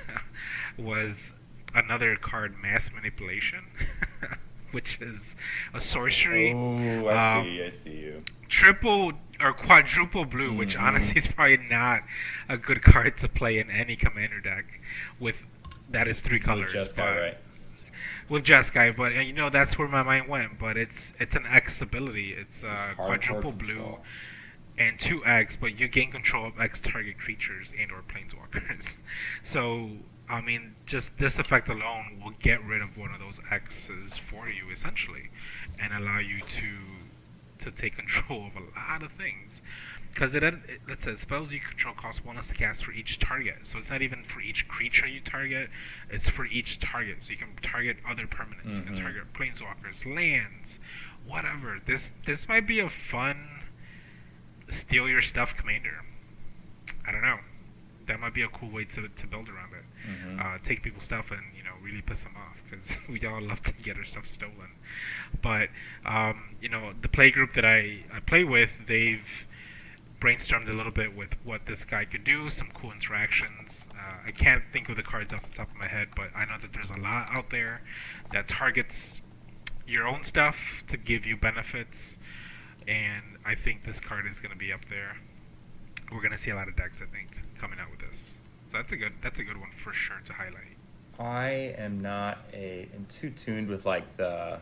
was another card, Mass Manipulation, which is a sorcery. Oh, I see you. Triple or quadruple blue, which Mm-hmm. honestly is probably not a good card to play in any commander deck with that is 3 colors. With Jeskai, right? With Jeskai, but that's where my mind went. But it's an X ability. It's quadruple blue control. and 2X, but you gain control of X target creatures and or planeswalkers. So I mean, just this effect alone will get rid of one of those X's for you essentially, and allow you to take control of a lot of things. Because it says spells you control cost 1 less to cast for each target. So it's not even for each creature you target; it's for each target. So you can target other permanents, you can target planeswalkers, lands, whatever. This might be a fun steal your stuff commander. I don't know. That might be a cool way to build around it. Take people's stuff and really piss them off because we all love to get our stuff stolen. But the play group that I play with, they've brainstormed a little bit with what this guy could do, some cool interactions. I can't think of the cards off the top of my head, but I know that there's a lot out there that targets your own stuff to give you benefits, and I think this card is going to be up there. We're going to see a lot of decks, I think, coming out with this. So that's a good one for sure to highlight. I am not too tuned with like you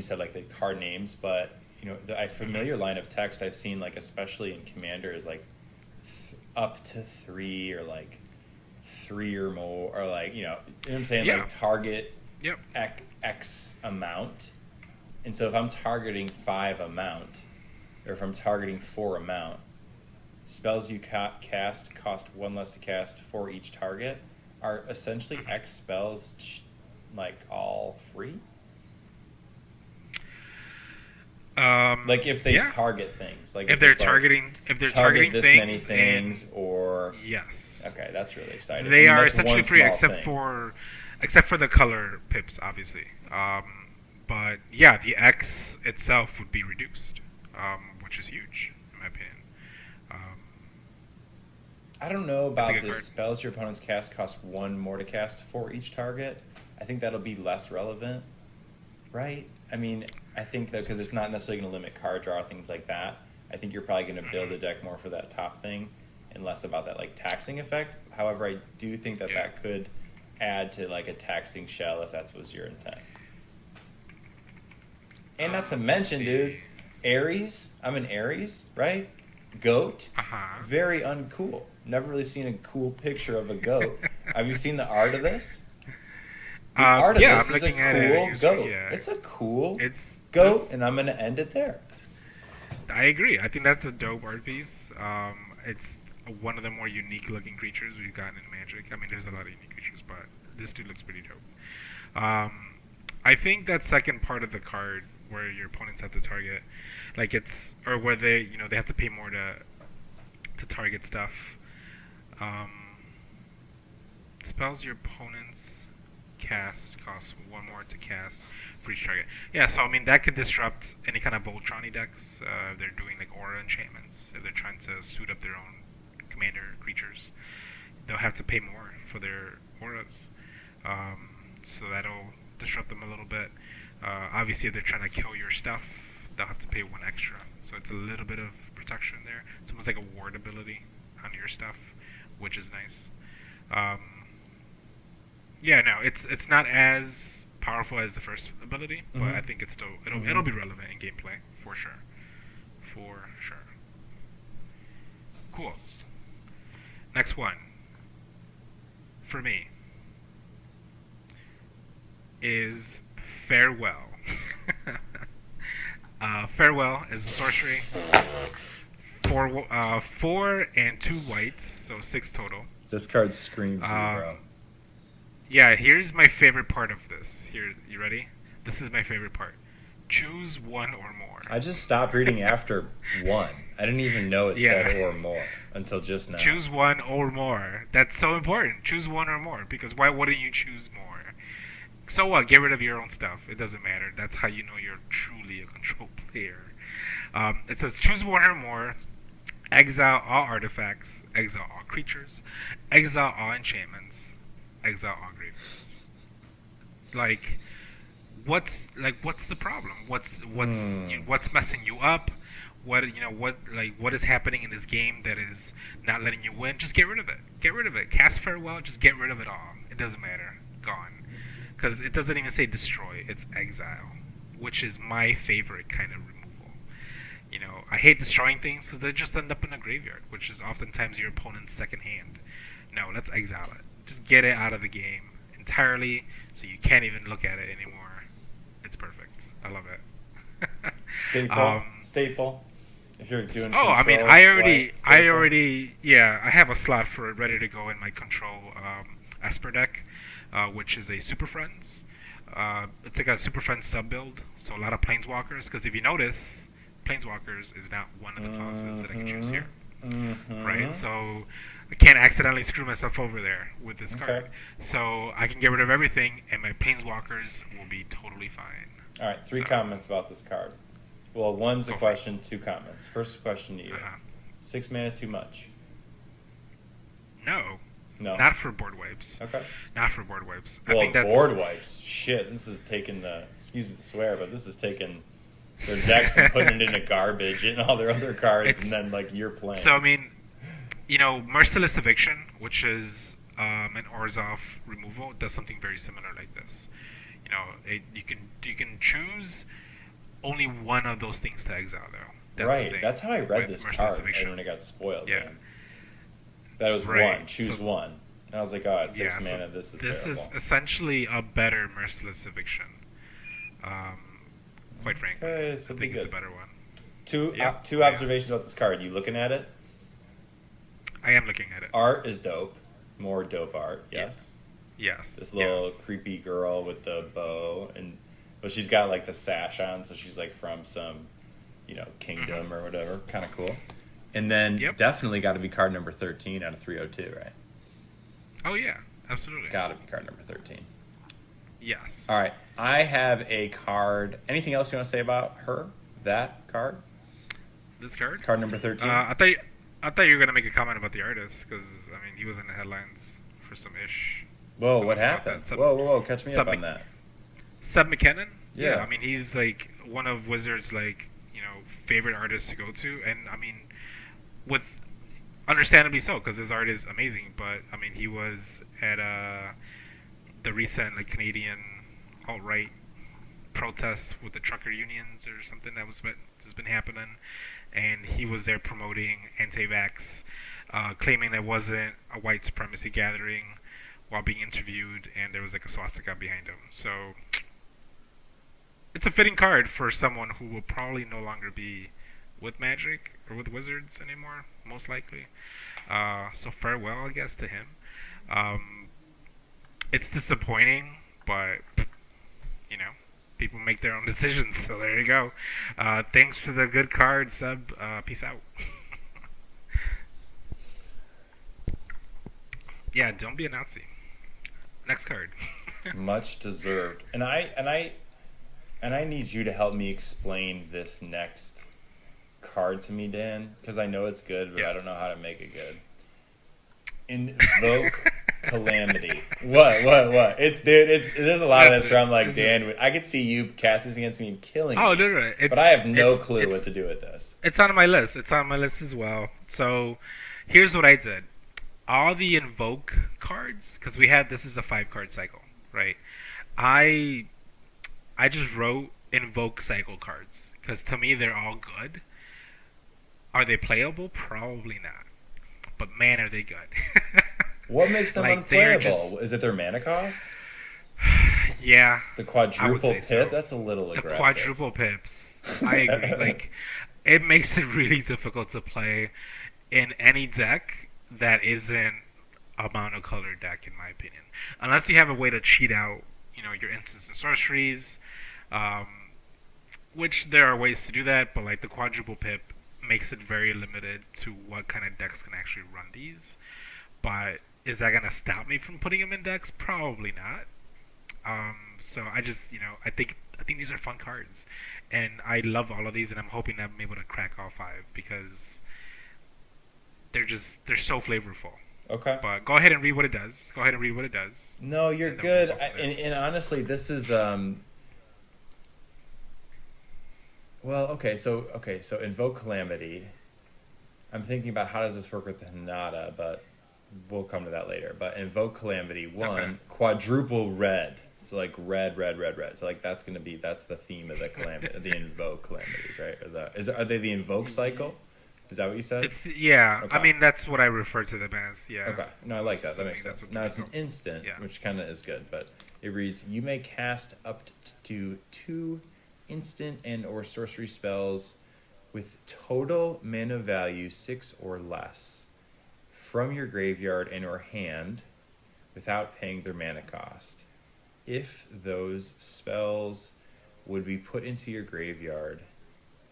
said, like the card names, but the familiar line of text I've seen, like especially in Commander, is like up to 3 or like 3 or more, or like you know what I'm saying, Yeah. like target Yep. X amount, and so if I'm targeting 5 amount, or if I'm targeting 4 amount, spells you cast cost 1 less to cast for each target are essentially X spells, like all free. Like if they Yeah. target things, like If they're it's like, targeting target this things, many things, or yes, okay, that's really exciting. they I mean, are that's essentially one free small except for the color pips, obviously. But yeah, the X itself would be reduced, which is huge in my opinion. I don't know That's a about good this. card. Spells your opponents cast cost 1 more to cast for each target. I think that'll be less relevant, right? I mean, I think that because it's not necessarily going to limit card draw or things like that. I think you're probably going to build a deck more for that top thing and less about that like taxing effect. However, I do think that that could add to like a taxing shell if that was your intent. And not to mention, dude, Aries. I'm an Aries, right? Goat. Very uncool. Never really seen a cool picture of a goat. Have you seen the art of this? The art of this I'm is a looking at it. cool goat. Yeah. It's a cool It's goat, and I'm going to end it there. I agree. I think that's a dope art piece. It's one of the more unique looking creatures we've gotten in Magic. I mean, there's a lot of unique creatures, but this dude looks pretty dope. I think that second part of the card where your opponents have to target, like or where they have to pay more to target stuff. Spells your opponents cast costs 1 more to cast for each target. Yeah, so I mean that could disrupt any kind of Voltron decks. If they're doing like aura enchantments, if they're trying to suit up their own commander creatures, they'll have to pay more for their auras. So that'll disrupt them a little bit. Obviously, if they're trying to kill your stuff, they'll have to pay 1 extra. So it's a little bit of protection there. It's almost like a ward ability on your stuff, which is nice. Yeah, no, it's not as powerful as the first ability, but I think it's still it'll be relevant in gameplay for sure. For sure. Cool. Next one. For me, is Farewell. Farewell is a sorcery. 4 and 2 white, so 6 total. This card screams you, bro. Yeah, here's my favorite part of this. Here, you ready? This is my favorite part. Choose one or more. I just stopped reading after 1. I didn't even know it said or more until just now. Choose one or more. That's so important. Choose one or more, because why wouldn't you choose more? So what? Get rid of your own stuff. It doesn't matter. That's how you know you're truly a control player. It says choose one or more. Exile all artifacts. Exile all creatures. Exile all enchantments. Exile all graveyards. What's the problem? What's messing you up? What is happening in this game that is not letting you win? Just get rid of it. Get rid of it. Cast Farewell. Just get rid of it all. It doesn't matter. Gone. Because it doesn't even say destroy. It's exile, which is my favorite kind of removal. I hate destroying things because they just end up in a graveyard, which is oftentimes your opponent's second hand. No, let's exile it. Just get it out of the game entirely, so you can't even look at it anymore. It's perfect. I love it. Staple. If you're doing I mean, I have a slot for it ready to go in my control Esper deck, which is a Super Friends. It's like a Super Friends sub build, so a lot of Planeswalkers. Because if you notice, Planeswalkers is not one of the clauses that I can choose here, right? So I can't accidentally screw myself over there with this card. So I can get rid of everything, and my Planeswalkers will be totally fine. All right, 3 comments about this card. Well, 1's a question, 2 comments. First question to you. 6 mana too much? No. Not for board wipes. Okay. Not for board wipes. Well, I think that's... board wipes? Shit, this is taking excuse me to swear, but this is taking their decks and putting it into garbage and all their other cards, and then, you're playing. So, I mean, Merciless Eviction, which is an Orzhov removal, does something very similar like this. You can choose only one of those things to exile, though. That's that's how I read this card, and when it got spoiled. Yeah. That was 1. Choose 1. And I was like, it's 6 mana. This is terrible. This is essentially a better Merciless Eviction. Quite frankly, I think it's a better one. Two observations about this card. You looking at it? I am looking at it. Art is dope. More dope art. Yes. Yes. This little creepy girl with the bow, but she's got the sash on, so she's from some, kingdom or whatever. Kind of cool. And then definitely got to be card number 13 out of 302, right? Oh yeah, absolutely. Got to be card number 13. Yes. All right. I have a card. Anything else you want to say about her? That card? This card? Card number 13? I thought you were going to make a comment about the artist, because, he was in the headlines for some ish. Whoa, what happened? Whoa. Catch me up on that. Seb McKinnon? Yeah. He's, one of Wizards', favorite artists to go to. And, with understandably so, because his art is amazing. But, he was at the recent, Canadian alt-right protests with the trucker unions or something that has been happening, and he was there promoting anti-vax, claiming there wasn't a white supremacy gathering while being interviewed, and there was a swastika behind him. So it's a fitting card for someone who will probably no longer be with Magic or with Wizards anymore, most likely. So farewell, I guess, to him. It's disappointing, but people make their own decisions, so there you go. Thanks for the good card, Seb. Peace out. Yeah, don't be a Nazi. Next card. Much deserved. And I need you to help me explain this next card to me, Dan, because I know it's good, but I don't know how to make it good. Invoke Calamity. What? There's a lot of this where I'm like, Dan, I could see you cast this against me and killing me. No. But I have no clue what to do with this. It's on my list. It's on my list as well. So here's what I did. All the Invoke cards, because this is a 5-card cycle, right? I just wrote Invoke cycle cards, because to me they're all good. Are they playable? Probably not. But man, are they good. What makes them unplayable? Is it their mana cost? Yeah, The I would quadruple say pip, so. that's a little The aggressive. quadruple pips. I agree. Like, it makes it really difficult to play in any deck that isn't a monocolor deck, in my opinion. Unless you have a way to cheat out, your instants and sorceries, um, which there are ways to do that, but like the quadruple pip makes it very limited to what kind of decks can actually run these. But is that gonna stop me from putting them in decks? Probably not. So I just, I think these are fun cards, and I love all of these, and I'm hoping that I'm able to crack all five because they're so flavorful. Okay. But go ahead and read what it does. Go ahead and read what it does. No, you're And then we'll good. go from there. And honestly, this is well, so invoke calamity. I'm thinking about how does this work with the Hinata, but we'll come to that later. But invoke calamity one, Okay. quadruple red. So like red, red, red, red. So like that's the theme of the calamity, the invoke calamities, right? Are they the invoke cycle? Is that what you said? It's yeah. Okay. I mean, that's what I refer to them as. Yeah. Okay. No, I like that. That Assuming makes that's sense. what Now it's an they instant, Yeah. which kind of is good, but it reads: you may cast up to 2 instant and or sorcery spells with total mana value 6 or less from your graveyard and or hand without paying their mana cost. If those spells would be put into your graveyard,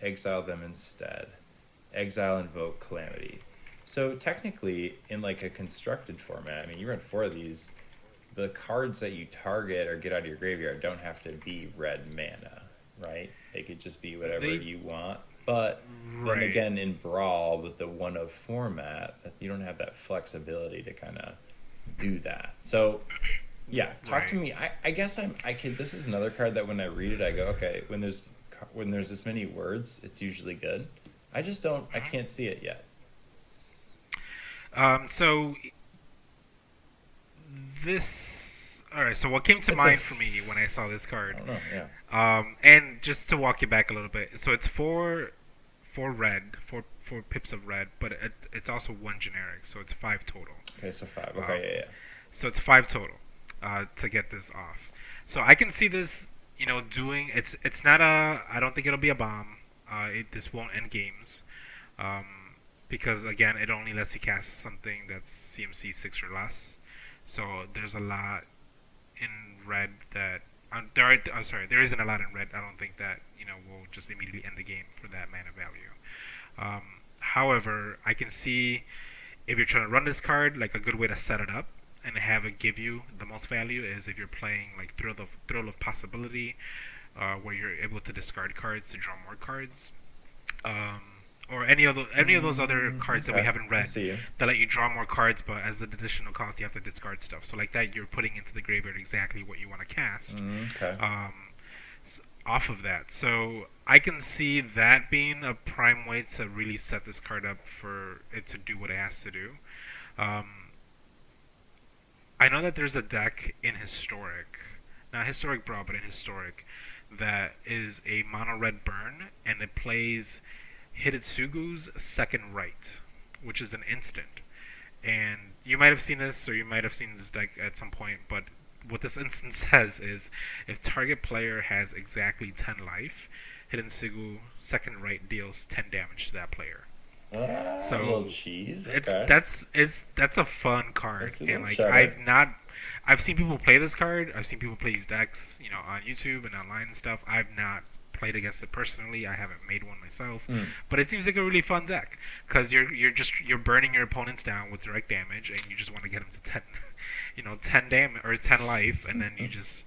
exile them instead. Exile invoke calamity. So technically, in like a constructed format, I mean, you run 4 of these. The cards that you target or get out of your graveyard don't have to be red mana, right? They could just be whatever you want. But then Right. again, in Brawl with the 1 of format, you don't have that flexibility to kind of do that. So yeah, talk to Right. me. I guess I could. This is another card that when I read it, I go, okay. When there's this many words, it's usually good. I just don't. I can't see it yet. So this. All right. So what came to It's a mind for me when I saw this I card? don't know. Yeah. And just to walk you back a little bit, so it's four red, four pips of red, but it's also 1 generic, so it's 5 total. Okay, so 5. Okay, yeah. So it's 5 total to get this off. So I can see this, doing. It's not a. I don't think it'll be a bomb. This won't end games, because again, it only lets you cast something that's CMC 6 or less. So there's a lot in red that I'm sorry, there isn't a lot in red. I don't think that will just immediately end the game for that mana value. However, I can see if you're trying to run this card, like a good way to set it up and have it give you the most value is if you're playing like Thrill of Possibility, where you're able to discard cards to draw more cards. Or any of those other cards that we Okay, haven't I read see you. that let you draw more cards, but as an additional cost, you have to discard stuff. So like that, you're putting into the graveyard exactly what you want to cast Okay. off of that. So I can see that being a prime way to really set this card up for it to do what it has to do. I know that there's a deck in Historic, not Historic Brawl, but in Historic, that is a mono red burn, and it plays Hidetsugu's Second Right, which is an instant. And you might have seen this, or you might have seen this deck at some point, but what this instant says is if target player has exactly 10 life, Hidetsugu Second Right deals 10 damage to that player. So, a little cheese. Okay. That's a fun card, That's a and little like cheddar. I've seen people play this card. I've seen people play these decks, on YouTube and online and stuff. I've not played against it personally. I haven't made one myself, but it seems like a really fun deck because you're burning your opponents down with direct damage, and you just want to get them to 10, 10 damage or 10 life, and then you just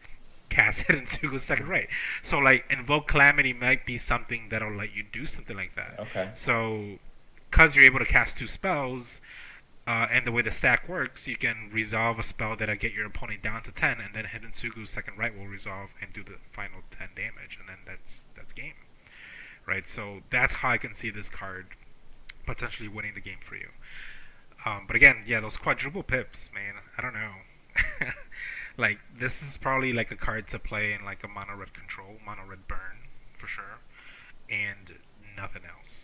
cast it into Second Right. So like Invoke Calamity might be something that'll let you do something like that. Okay. So because you're able to cast 2 spells, and the way the stack works, you can resolve a spell that'll get your opponent down to 10, and then Hidetsugu's Second Right will resolve and do the final 10 damage, and then that's game, right? So that's how I can see this card potentially winning the game for you. But again, yeah, those quadruple pips, man, I don't know. Like this is probably like a card to play in like a mono red control, mono red burn for sure, and nothing else.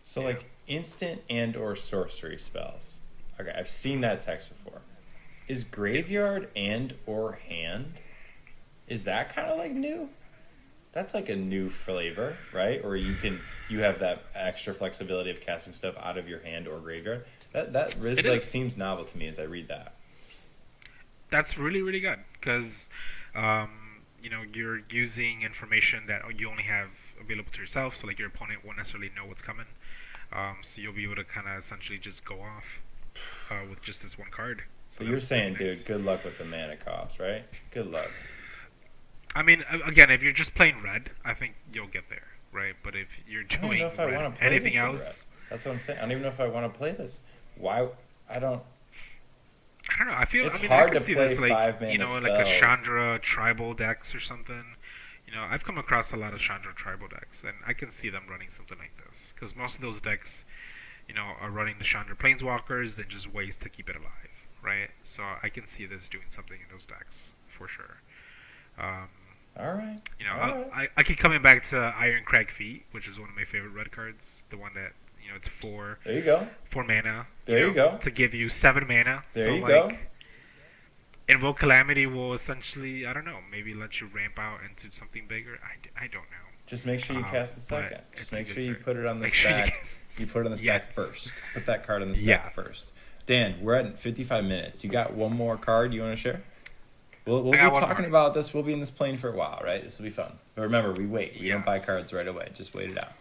So like instant and or sorcery spells. Okay, I've seen that text before. Is graveyard and or hand Is that kind of like new? That's like a new flavor, right? Or you have that extra flexibility of casting stuff out of your hand or graveyard. That really like seems novel to me as I read that. That's really really good because you're using information that you only have available to yourself, so like your opponent won't necessarily know what's coming. So you'll be able to kind of essentially just go off with just this one card. So you're saying, dude, good luck with the mana cost, right? Good luck. I mean, again, if you're just playing red, I think you'll get there, right? But if you're doing anything else, that's what I'm saying. I don't even know if I want to play this. Why? I don't know. I it's mean, hard I can to see play this, like, 5-mana like a spells. Chandra tribal decks or something. I've come across a lot of Chandra tribal decks, and I can see them running something like this because most of those decks, are running the Chandra planeswalkers and just ways to keep it alive, right? So I can see this doing something in those decks for sure. All right. I keep coming back to Iron Crag Feet, which is one of my favorite red cards. The one that it's 4. There you go. 4 mana. There you go. To give you 7 mana. There you go. Invoke Calamity will essentially, I don't know, maybe let you ramp out into something bigger. I don't know. Just make sure you cast it second. Just make sure you put it on the stack. You put it on the stack first. Put that card on the stack first. Dan, we're at 55 minutes. You got one more card you want to share? We'll be talking about this. We'll be in this plane for a while, right? This will be fun. But remember, we wait. We don't buy cards right away. Just wait it out.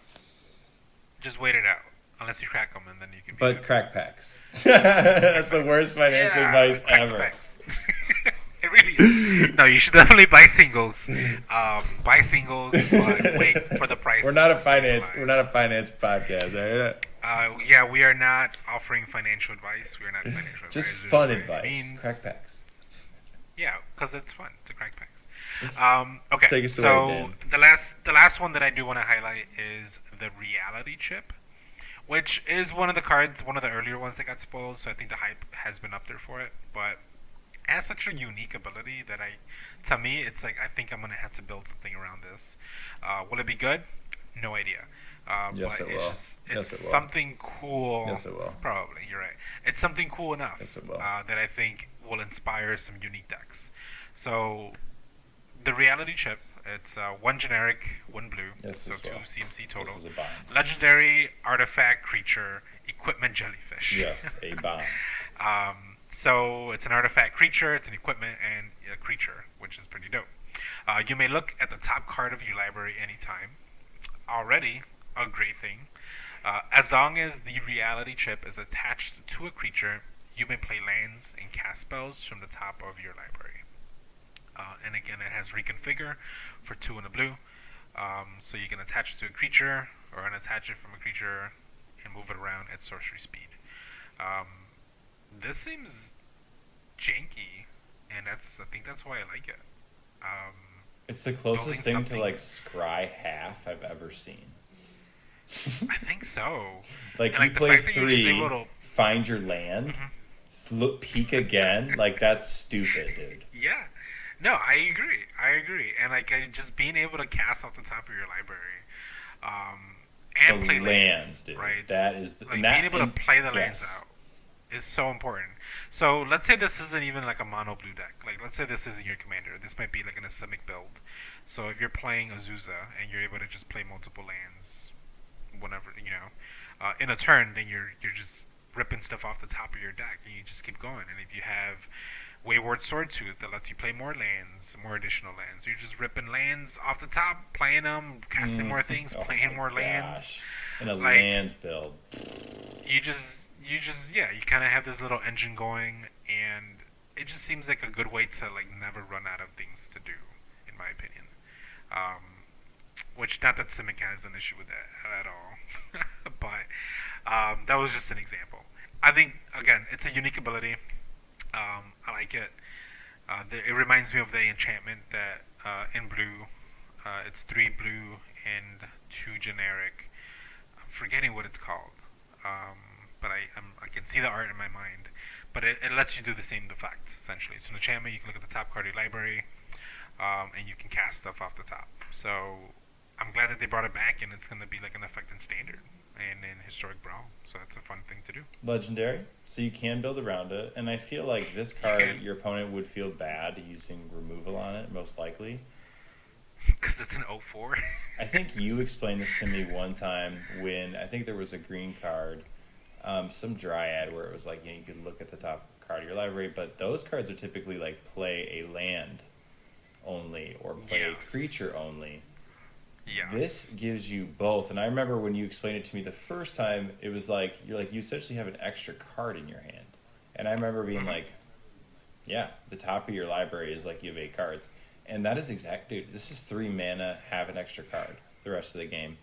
Just wait it out. Unless you crack them, and then you can. But crack packs. That's the worst finance advice ever. It really is. No, you should definitely buy singles. Buy singles. Wait for the price. We're not a finance podcast, right? Yeah, we are not offering financial advice. We are not financial. Just fun advice. Crack packs. Yeah, because it's fun to crack packs. Okay, take us away, Dan. the last one that I do want to highlight is the reality chip, which is one of the cards, one of the earlier ones that got spoiled. So I think the hype has been up there for it, but it has such a unique ability that to me, it's like I think I'm gonna have to build something around this. Will it be good? No idea. Yes, but it will. It's something cool. Yes, it will. Probably, you're right. It's something cool enough yes, it will. that I think will inspire some unique decks. So, the reality chip, it's 1 generic, 1 blue, so 2 CMC total. This is a bomb. Legendary artifact creature, equipment jellyfish. Yes, a bomb. So, it's an artifact creature, it's an equipment, and a creature, which is pretty dope. You may look at the top card of your library anytime. Already a great thing. As long as the reality chip is attached to a creature, you may play lands and cast spells from the top of your library. And again, it has reconfigure for 2 and a blue. So you can attach it to a creature or unattach it from a creature and move it around at sorcery speed. This seems janky, and I think that's why I like it. It's the closest thing to like scry half I've ever seen. I think so. Like, you play 3, find your land, look, peek again. Like, that's stupid, dude. Yeah. No, I agree. And like just being able to cast off the top of your library, and the play lands, dude. Right? That is being able to play the lands out is so important. So let's say this isn't even like a mono blue deck. Like, let's say this isn't your commander. This might be like an asemic build. So if you're playing Azusa and you're able to just play multiple lands, whenever in a turn, then you're just ripping stuff off the top of your deck, and you just keep going. And if you have Wayward Swordtooth that lets you play more lands, more additional lands, you're just ripping lands off the top, playing them, casting more things, playing more lands. In a lands build, you kind of have this little engine going, and it just seems like a good way to like never run out of things to do, in my opinion. Which, not that Simic has an issue with that at all, but that was just an example. I think, again, it's a unique ability. I like it. It reminds me of the enchantment that in blue, it's 3 blue and 2 generic. I'm forgetting what it's called, but I can see the art in my mind. But it lets you do the same effect, essentially. So in enchantment, you can look at the top card of your library, and you can cast stuff off the top. So I'm glad that they brought it back, and it's gonna be like an effect in standard and in historic Brawl. So that's a fun thing to do. Legendary, so you can build around it, and I feel like this You card, can. your opponent would feel bad using removal on it, most likely. Because it's an 0-4. I think you explained this to me one time when I think there was a green card, some Dryad, where it was like, you could look at the top card of your library, but those cards are typically like play a land only or play a Yes. creature only. Yeah. This gives you both, and I remember when you explained it to me the first time, it was like you essentially have an extra card in your hand, and I remember being like, yeah, the top of your library is like you have 8 cards, and that is dude. This is 3 mana, have an extra card the rest of the game.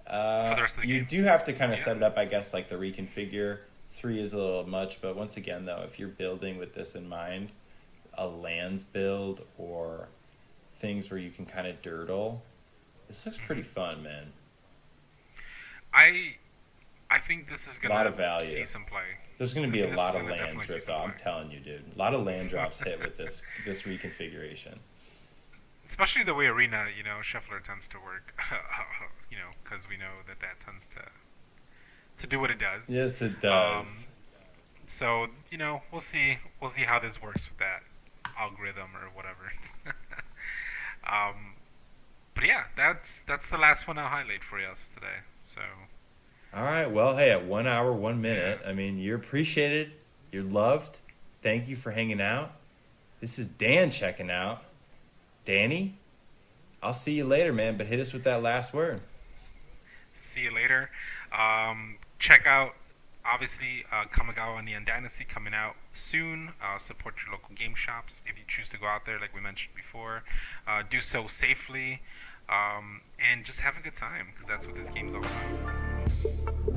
For the rest of the you game. do have to kind of Yeah. set it up, I guess, like the reconfigure. 3 is a little much, but once again, though, if you're building with this in mind, a lands build or things where you can kind of dirtle. This looks pretty fun, man. I think this is gonna Lot of value. see some play. There's going to be I a think lot this of is gonna lands definitely ripped see some off. I'm play. telling you, dude. A lot of land drops hit with this reconfiguration. Especially the way Arena, Shuffler tends to work. Because we know that tends to do what it does. Yes, it does. So we'll see how this works with that algorithm or whatever. But yeah, that's the last one I'll highlight for us today. So All right. Well, hey, at 1 hour, 1 minute, I mean, you're appreciated. You're loved. Thank you for hanging out. This is Dan checking out. Danny, I'll see you later, man, but hit us with that last word. see you later. Check out obviously Kamigawa and the Dynasty coming out soon. Support your local game shops if you choose to go out there, like we mentioned before. Do so safely, and just have a good time because that's what this game's all about.